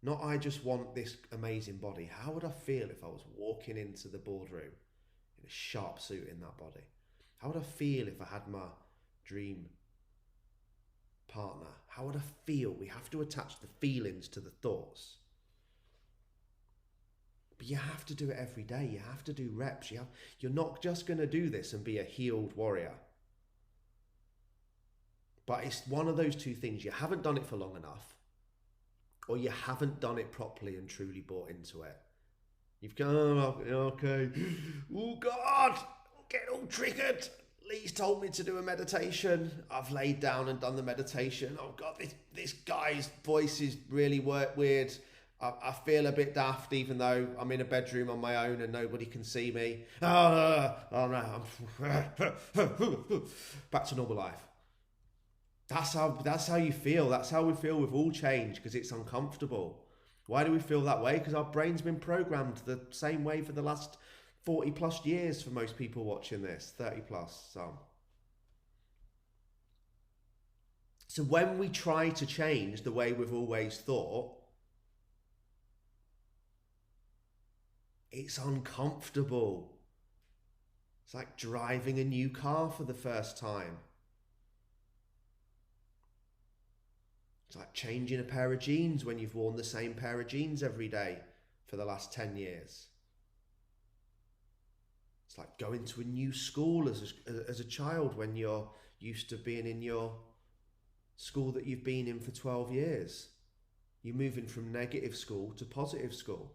Not I just want this amazing body. How would I feel if I was walking into the boardroom in a sharp suit in that body? How would I feel if I had my dream partner? How would I feel? We have to attach the feelings to the thoughts. But you have to do it every day. You have to do reps. You're not just going to do this and be a healed warrior. But it's one of those two things. You haven't done it for long enough, or you haven't done it properly and truly bought into it. You've gone, oh, okay. Oh God, I'm getting all triggered. Lee's told me to do a meditation. I've laid down and done the meditation. Oh God, this guy's voice is really weird. I feel a bit daft, even though I'm in a bedroom on my own and nobody can see me. Oh no, I'm back to normal life. That's how you feel. That's how we feel with all change, because it's uncomfortable. Why do we feel that way? Because our brain's been programmed the same way for the last 40 plus years for most people watching this, 30 plus. So when we try to change the way we've always thought, it's uncomfortable. It's like driving a new car for the first time. It's like changing a pair of jeans when you've worn the same pair of jeans every day for the last 10 years. It's like going to a new school as a child when you're used to being in your school that you've been in for 12 years. You're moving from negative school to positive school.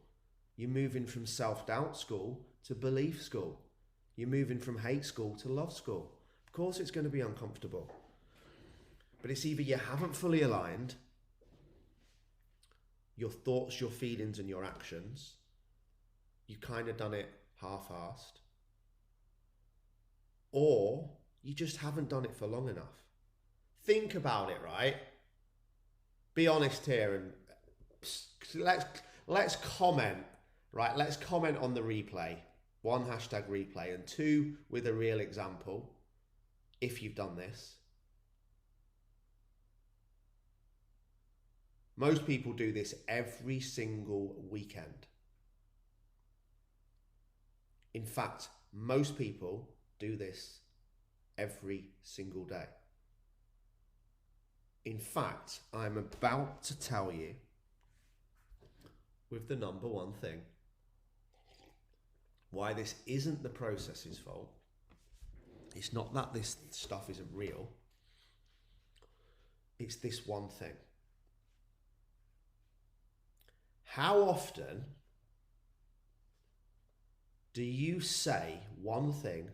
You're moving from self-doubt school to belief school. You're moving from hate school to love school. Of course it's going to be uncomfortable. But it's either you haven't fully aligned your thoughts, your feelings and your actions. You kind of done it half-assed. Or you just haven't done it for long enough. Think about it, right? Be honest here and let's comment. Right, let's comment on the replay. 1, #replay, and 2, with a real example, if you've done this. Most people do this every single weekend. In fact, most people do this every single day. In fact, I'm about to tell you with the number one thing why this isn't the process's fault. It's not that this stuff isn't real. It's this one thing. How often do you say one thing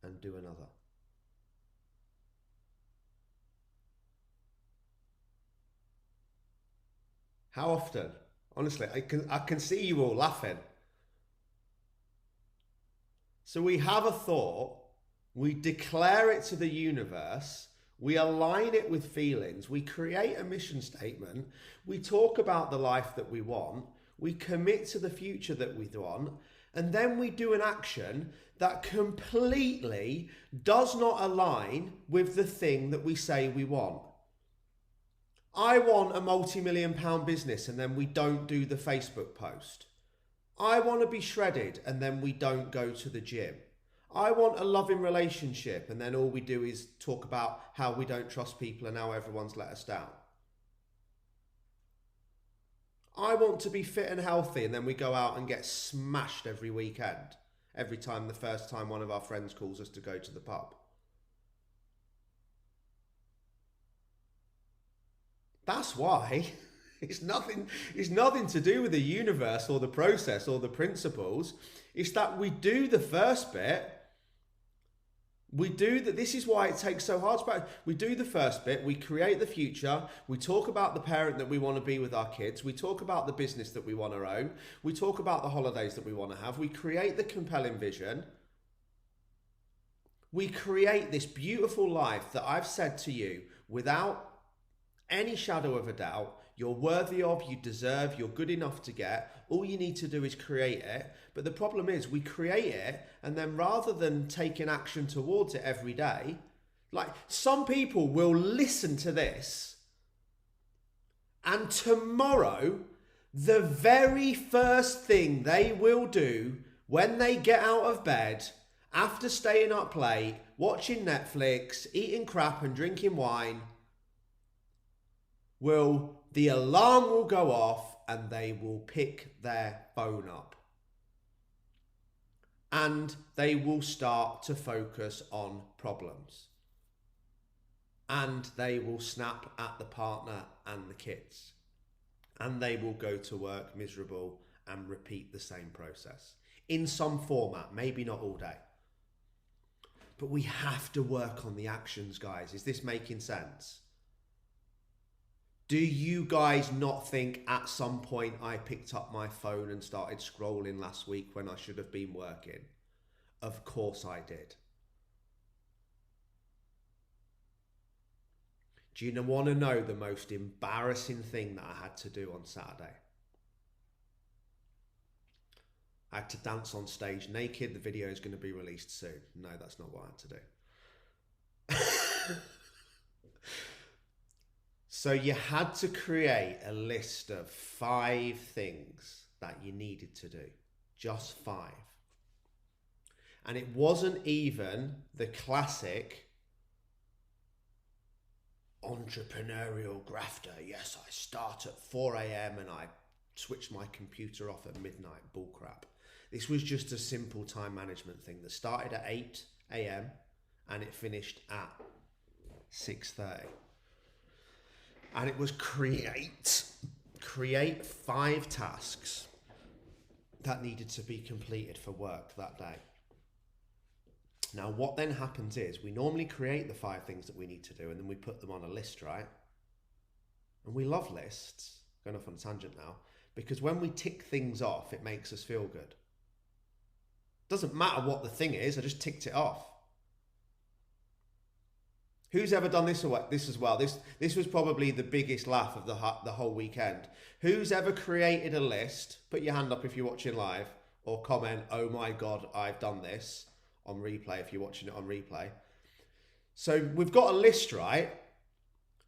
and do another? How often? Honestly, I can see you all laughing. So we have a thought, we declare it to the universe, we align it with feelings, we create a mission statement, we talk about the life that we want, we commit to the future that we want, and then we do an action that completely does not align with the thing that we say we want. I want a multi-million-pound business, and then we don't do the Facebook post. I want to be shredded, and then we don't go to the gym. I want a loving relationship, and then all we do is talk about how we don't trust people and how everyone's let us down. I want to be fit and healthy, and then we go out and get smashed every weekend, every time the first time one of our friends calls us to go to the pub. That's why. It's nothing to do with the universe or the process or the principles. It's that we do the first bit. We do that. This is why it takes so hard. We do the first bit. We create the future. We talk about the parent that we want to be with our kids. We talk about the business that we want to own. We talk about the holidays that we want to have. We create the compelling vision. We create this beautiful life that I've said to you without any shadow of a doubt, you're worthy of, you deserve, you're good enough to get. All you need to do is create it. But the problem is we create it, and then rather than taking action towards it every day, like some people will listen to this, and tomorrow, the very first thing they will do when they get out of bed, after staying up late, watching Netflix, eating crap and drinking wine, the alarm will go off and they will pick their phone up. And they will start to focus on problems. And they will snap at the partner and the kids. And they will go to work miserable and repeat the same process. In some format, maybe not all day. But we have to work on the actions, guys. Is this making sense? Do you guys not think at some point I picked up my phone and started scrolling last week when I should have been working? Of course I did. Do you want to know the most embarrassing thing that I had to do on Saturday? I had to dance on stage naked. The video is going to be released soon. No, that's not what I had to do. So you had to create a list of 5 things that you needed to do. Just 5. And it wasn't even the classic entrepreneurial grafter. Yes, I start at 4 a.m. and I switch my computer off at midnight. Bullcrap. This was just a simple time management thing that started at 8 a.m. and it finished at 6:30. And it was create 5 tasks that needed to be completed for work that day. Now, what then happens is we normally create the 5 things that we need to do and then we put them on a list, right? And we love lists, going off on a tangent now, because when we tick things off, it makes us feel good. Doesn't matter what the thing is, I just ticked it off. Who's ever done this as well? This was probably the biggest laugh of the whole weekend. Who's ever created a list? Put your hand up if you're watching live, or comment, oh my God, I've done this, on replay if you're watching it on replay. So we've got a list, right?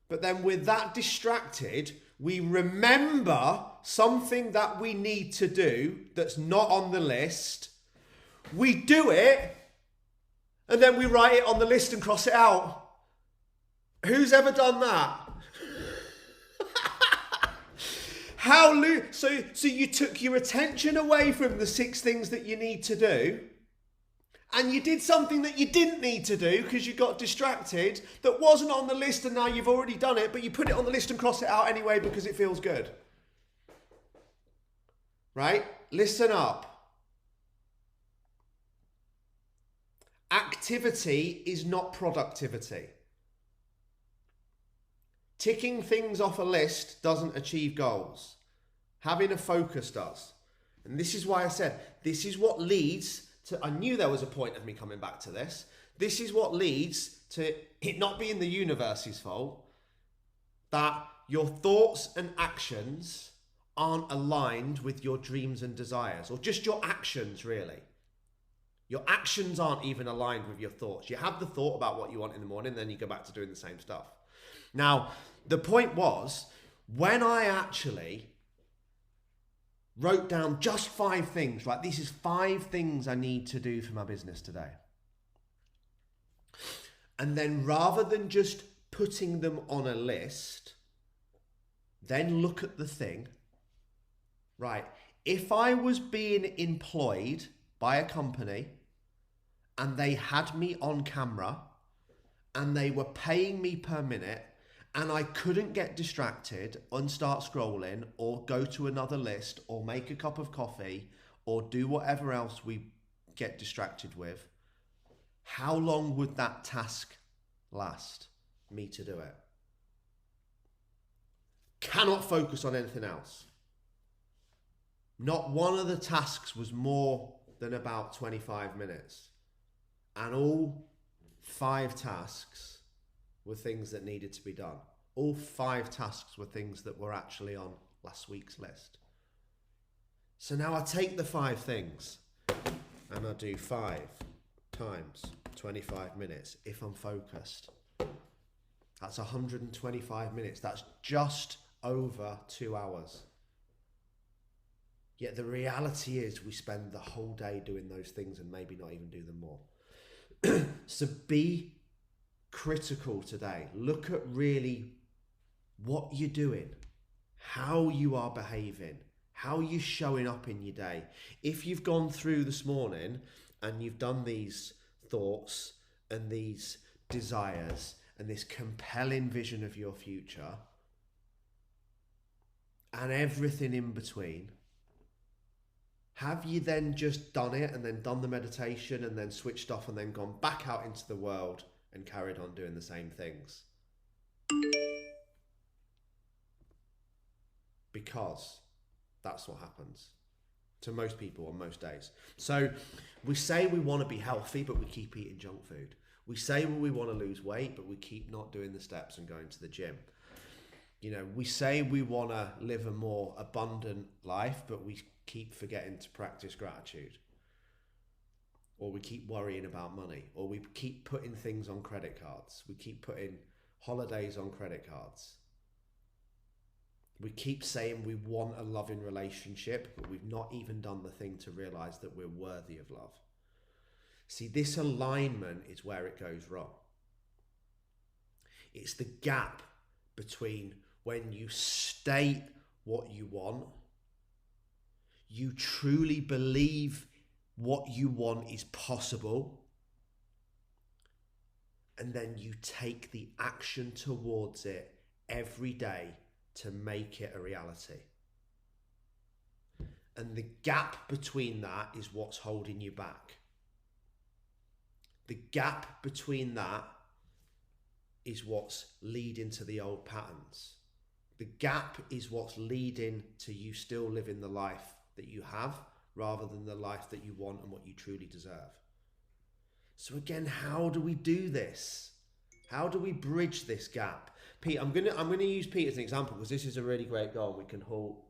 But then we're that distracted, we remember something that we need to do that's not on the list. We do it, and then we write it on the list and cross it out. Who's ever done that? So you took your attention away from the 6 things that you need to do, and you did something that you didn't need to do because you got distracted, that wasn't on the list, and now you've already done it, but you put it on the list and cross it out anyway because it feels good. Right? Listen up. Activity is not productivity. Ticking things off a list doesn't achieve goals. Having a focus does. And this is why I said, this is what leads to, I knew there was a point of me coming back to this. This is what leads to it not being the universe's fault, that your thoughts and actions aren't aligned with your dreams and desires, or just your actions really. Your actions aren't even aligned with your thoughts. You have the thought about what you want in the morning, then you go back to doing the same stuff. Now, the point was, when I actually wrote down just 5 things, right? This is 5 things I need to do for my business today. And then rather than just putting them on a list, then look at the thing right, if I was being employed by a company and they had me on camera and they were paying me per minute and I couldn't get distracted and start scrolling or go to another list or make a cup of coffee or do whatever else we get distracted with, how long would that task last me to do it? Cannot focus on anything else. Not one of the tasks was more than about 25 minutes. And all 5 tasks were things that needed to be done. All 5 tasks were things that were actually on last week's list. So now I take the 5 things and I do 5 times 25 minutes if I'm focused. That's 125 minutes. That's just over 2 hours. Yet the reality is we spend the whole day doing those things and maybe not even do them more. So be critical today. Look at really what you're doing, how you are behaving, how you're showing up in your day. If you've gone through this morning and you've done these thoughts and these desires and this compelling vision of your future and everything in between, have you then just done it and then done the meditation and then switched off and then gone back out into the world and carried on doing the same things? Because that's what happens to most people on most days. So we say we want to be healthy, but we keep eating junk food. We say we want to lose weight, but we keep not doing the steps and going to the gym. You know, we say we want to live a more abundant life, but we keep forgetting to practice gratitude. Or we keep worrying about money. Or we keep putting things on credit cards. We keep putting holidays on credit cards. We keep saying we want a loving relationship, but we've not even done the thing to realize that we're worthy of love. See, this alignment is where it goes wrong. It's the gap between when you state what you want, you truly believe what you want is possible, and then you take the action towards it every day to make it a reality. And the gap between that is what's holding you back. The gap between that is what's leading to the old patterns. The gap is what's leading to you still living the life that you have rather than the life that you want and what you truly deserve. So again, how do we do this? How do we bridge this gap? Pete, I'm gonna use Pete as an example because this is a really great goal.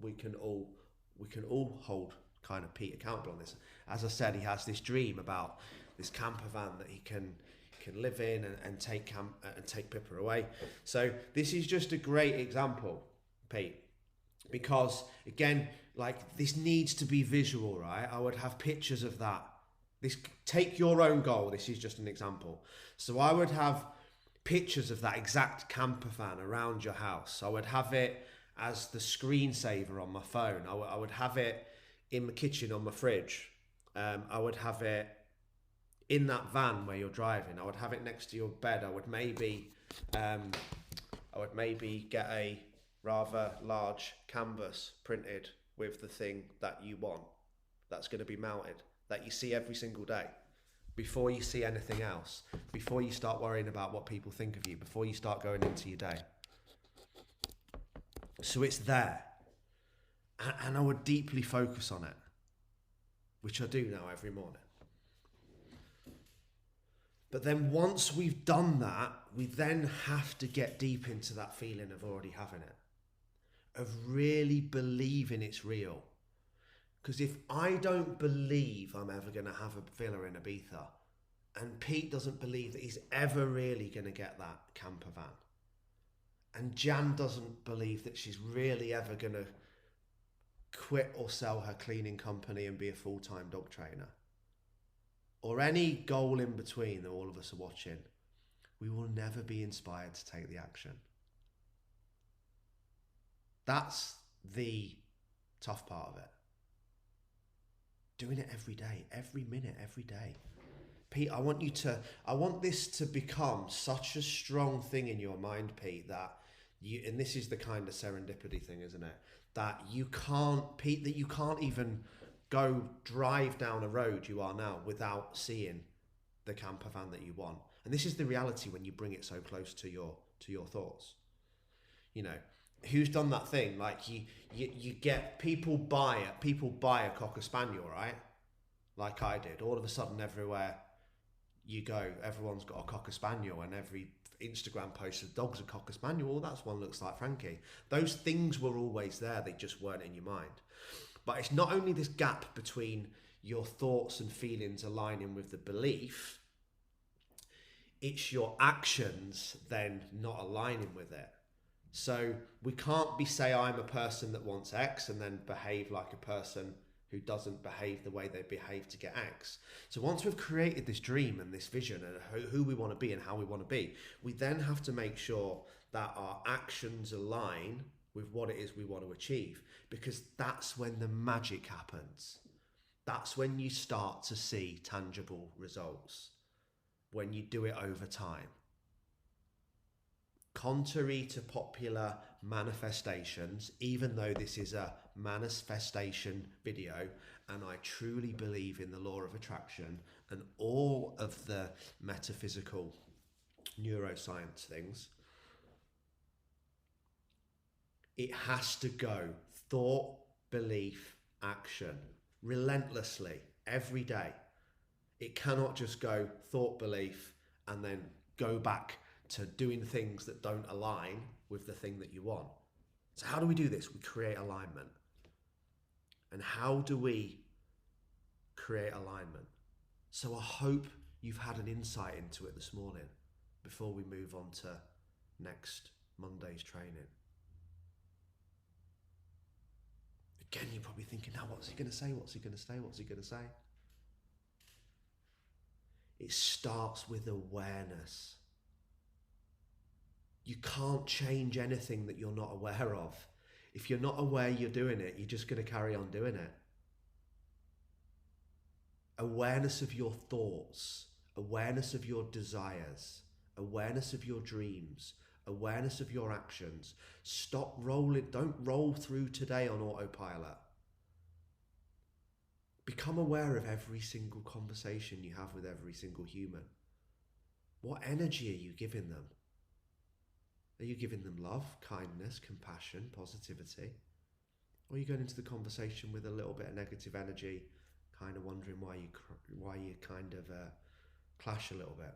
We can all hold kind of Pete accountable on this. As I said, he has this dream about this camper van that he can live in and take Pippa away. So this is just a great example, Pete, because again, like this needs to be visual, right? I would have pictures of that. Take your own goal. This is just an example. So I would have pictures of that exact camper van around your house. I would have it as the screensaver on my phone. I would have it in my kitchen on my fridge. I would have it in that van where you're driving. I would have it next to your bed. I would maybe get a rather large canvas printed with the thing that you want that's going to be mounted, that you see every single day. Before you see anything else, before you start worrying about what people think of you, before you start going into your day. So it's there. And I would deeply focus on it, which I do now every morning. But then once we've done that, we then have to get deep into that feeling of already having it, of really believing it's real. Because if I don't believe I'm ever going to have a villa in Ibiza, and Pete doesn't believe that he's ever really going to get that camper van, and Jan doesn't believe that she's really ever going to quit or sell her cleaning company and be a full-time dog trainer, or any goal in between that all of us are watching, we will never be inspired to take the action. That's the tough part of it. Doing it every day, every minute, every day. Pete, I want this to become such a strong thing in your mind, Pete, that you, and this is the kind of serendipity thing, isn't it? That you can't, Pete, that you can't even go drive down a road you are now without seeing the camper van that you want. And this is the reality when you bring it so close to your thoughts. You know, who's done that thing? Like you get people buy a Cocker Spaniel, right? Like I did. All of a sudden, everywhere you go, everyone's got a Cocker Spaniel, and every Instagram post, the dog's a Cocker Spaniel. Oh, that's one looks like Frankie. Those things were always there. They just weren't in your mind. But it's not only this gap between your thoughts and feelings aligning with the belief, it's your actions then not aligning with it. So we can't say I'm a person that wants X and then behave like a person who doesn't behave the way they behave to get X. So once we've created this dream and this vision and who we want to be and how we want to be, we then have to make sure that our actions align with what it is we want to achieve, because that's when the magic happens. That's when you start to see tangible results, when you do it over time. Contrary to popular manifestations, even though this is a manifestation video, and I truly believe in the law of attraction and all of the metaphysical neuroscience things, it has to go thought, belief, action, relentlessly, every day. It cannot just go thought, belief, and then go back to doing things that don't align with the thing that you want. So how do we do this? We create alignment. And how do we create alignment? So I hope you've had an insight into it this morning before we move on to next Monday's training. Again, you're probably thinking, now what's he going to say? What's he going to say? What's he going to say? It starts with awareness. You can't change anything that you're not aware of. If you're not aware you're doing it, you're just going to carry on doing it. Awareness of your thoughts, awareness of your desires, awareness of your dreams, awareness of your actions. Stop rolling. Don't roll through today on autopilot. Become aware of every single conversation you have with every single human. What energy are you giving them? Are you giving them love, kindness, compassion, positivity? Or are you going into the conversation with a little bit of negative energy, kind of wondering why you kind of clash a little bit?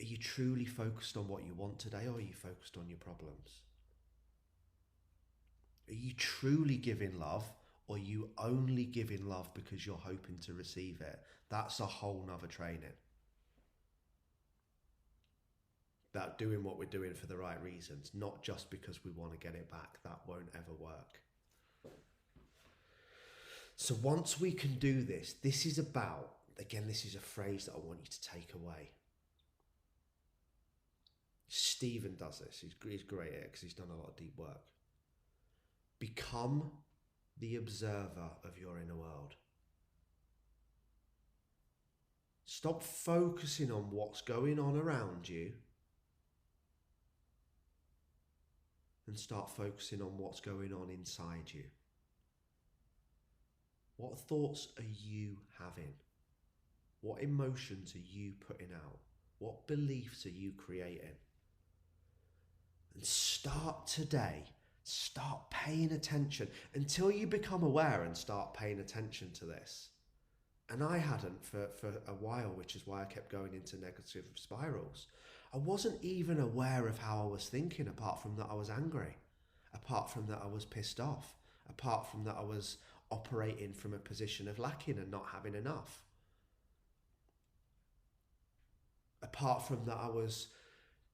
Are you truly focused on what you want today, or are you focused on your problems? Are you truly giving love, or are you only giving love because you're hoping to receive it? That's a whole nother training. That doing what we're doing for the right reasons, not just because we want to get it back. That won't ever work. So once we can do this, this is about, again, this is a phrase that I want you to take away. Stephen does this. He's great at it because he's done a lot of deep work. Become the observer of your inner world. Stop focusing on what's going on around you and start focusing on what's going on inside you. What thoughts are you having? What emotions are you putting out? What beliefs are you creating? And start today. Start paying attention until you become aware and start paying attention to this. And I hadn't for a while, which is why I kept going into negative spirals. I wasn't even aware of how I was thinking, apart from that I was angry, apart from that I was pissed off, apart from that I was operating from a position of lacking and not having enough. Apart from that I was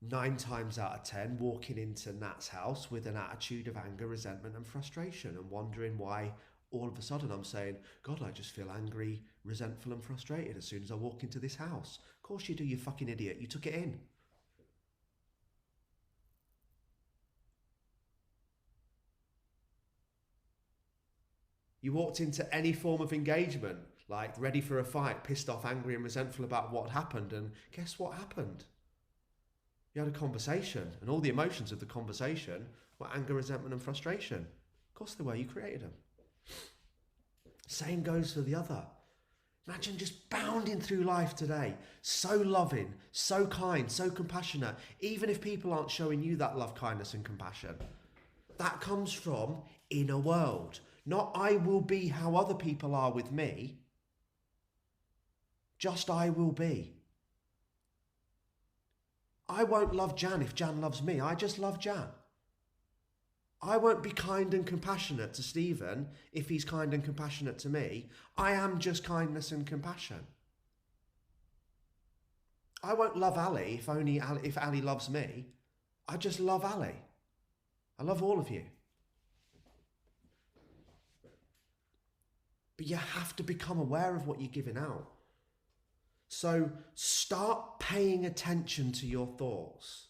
9 times out of 10 walking into Nat's house with an attitude of anger, resentment and frustration, and wondering why all of a sudden I'm saying, God, I just feel angry, resentful and frustrated as soon as I walk into this house. Of course you do, you fucking idiot. You took it in. You walked into any form of engagement, like ready for a fight, pissed off, angry and resentful about what happened, and guess what happened? You had a conversation, and all the emotions of the conversation were anger, resentment and frustration. Of course they were, you created them. Same goes for the other. Imagine just bounding through life today, so loving, so kind, so compassionate, even if people aren't showing you that love, kindness and compassion. That comes from inner world, not I will be how other people are with me, just I will be. I won't love Jan if Jan loves me, I just love Jan. I won't be kind and compassionate to Stephen if he's kind and compassionate to me. I am just kindness and compassion. I won't love Ali if Ali loves me. I just love Ali. I love all of you. But you have to become aware of what you're giving out. So start paying attention to your thoughts.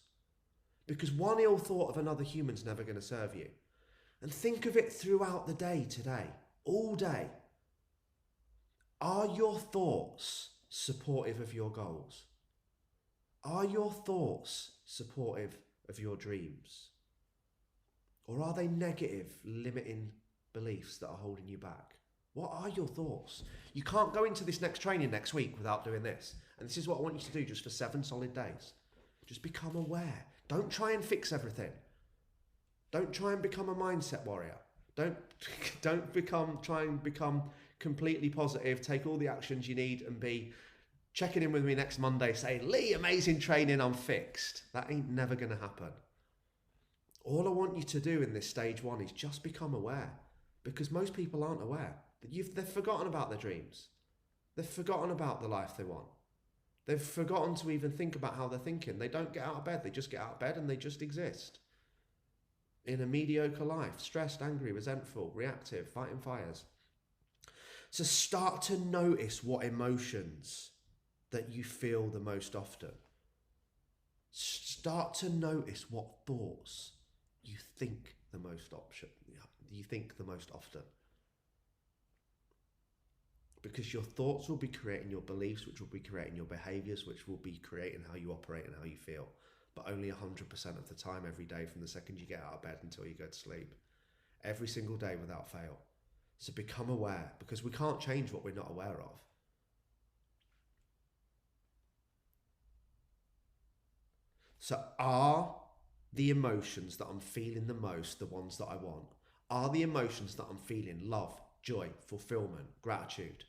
Because one ill thought of another human's never going to serve you. And think of it throughout the day today, all day. Are your thoughts supportive of your goals? Are your thoughts supportive of your dreams? Or are they negative, limiting beliefs that are holding you back? What are your thoughts? You can't go into this next training next week without doing this. And this is what I want you to do just for 7 solid days. Just become aware. Don't try and fix everything. Don't try and become a mindset warrior. Don't try and become completely positive, take all the actions you need and be checking in with me next Monday saying, Lee, amazing training, I'm fixed. That ain't never going to happen. All I want you to do in this stage 1 is just become aware, because most people aren't aware. They've forgotten about their dreams. They've forgotten about the life they want. They've forgotten to even think about how they're thinking. They don't get out of bed. They just get out of bed and they just exist in a mediocre life, stressed, angry, resentful, reactive, fighting fires. So start to notice what emotions that you feel the most often. Start to notice what thoughts you think the most often. Because your thoughts will be creating your beliefs, which will be creating your behaviours, which will be creating how you operate and how you feel. But only 100% of the time every day, from the second you get out of bed until you go to sleep. Every single day without fail. So become aware, because we can't change what we're not aware of. So are the emotions that I'm feeling the most the ones that I want? Are the emotions that I'm feeling love, joy, fulfillment, gratitude?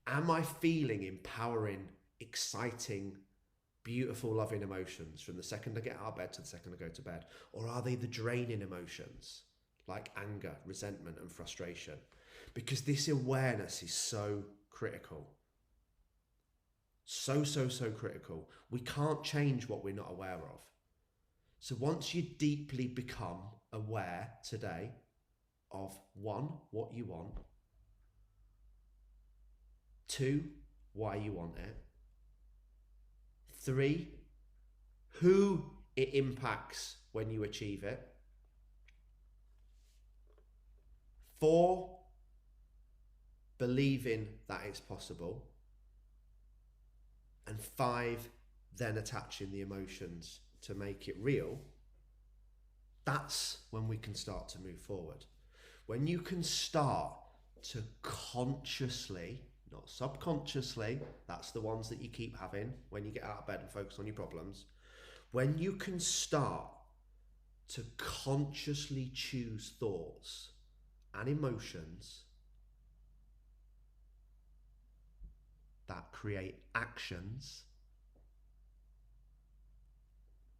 Am I feeling empowering, exciting, beautiful, loving emotions from the second I get out of bed to the second I go to bed? Or are they the draining emotions like anger, resentment and frustration? Because this awareness is so critical. So critical. We can't change what we're not aware of. So once you deeply become aware today of 1, what you want, 2, why you want it, 3, who it impacts when you achieve it, 4, believing that it's possible, and 5, then attaching the emotions to make it real, that's when we can start to move forward. When you can start to consciously, not subconsciously, that's the ones that you keep having when you get out of bed and focus on your problems. When you can start to consciously choose thoughts and emotions that create actions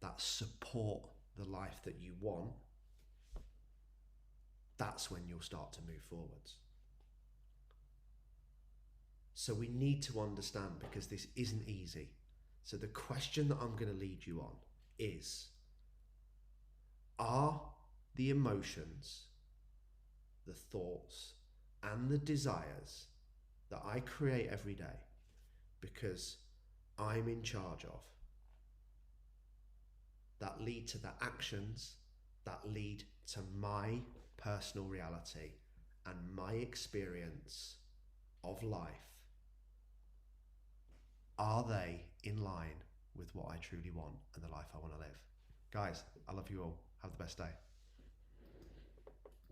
that support the life that you want, that's when you'll start to move forwards. So we need to understand, because this isn't easy. So the question that I'm going to lead you on is, are the emotions, the thoughts, and the desires that I create every day because I'm in charge of, that lead to the actions that lead to my personal reality and my experience of life, are they in line with what I truly want and the life I want to live? Guys, I love you all. Have the best day.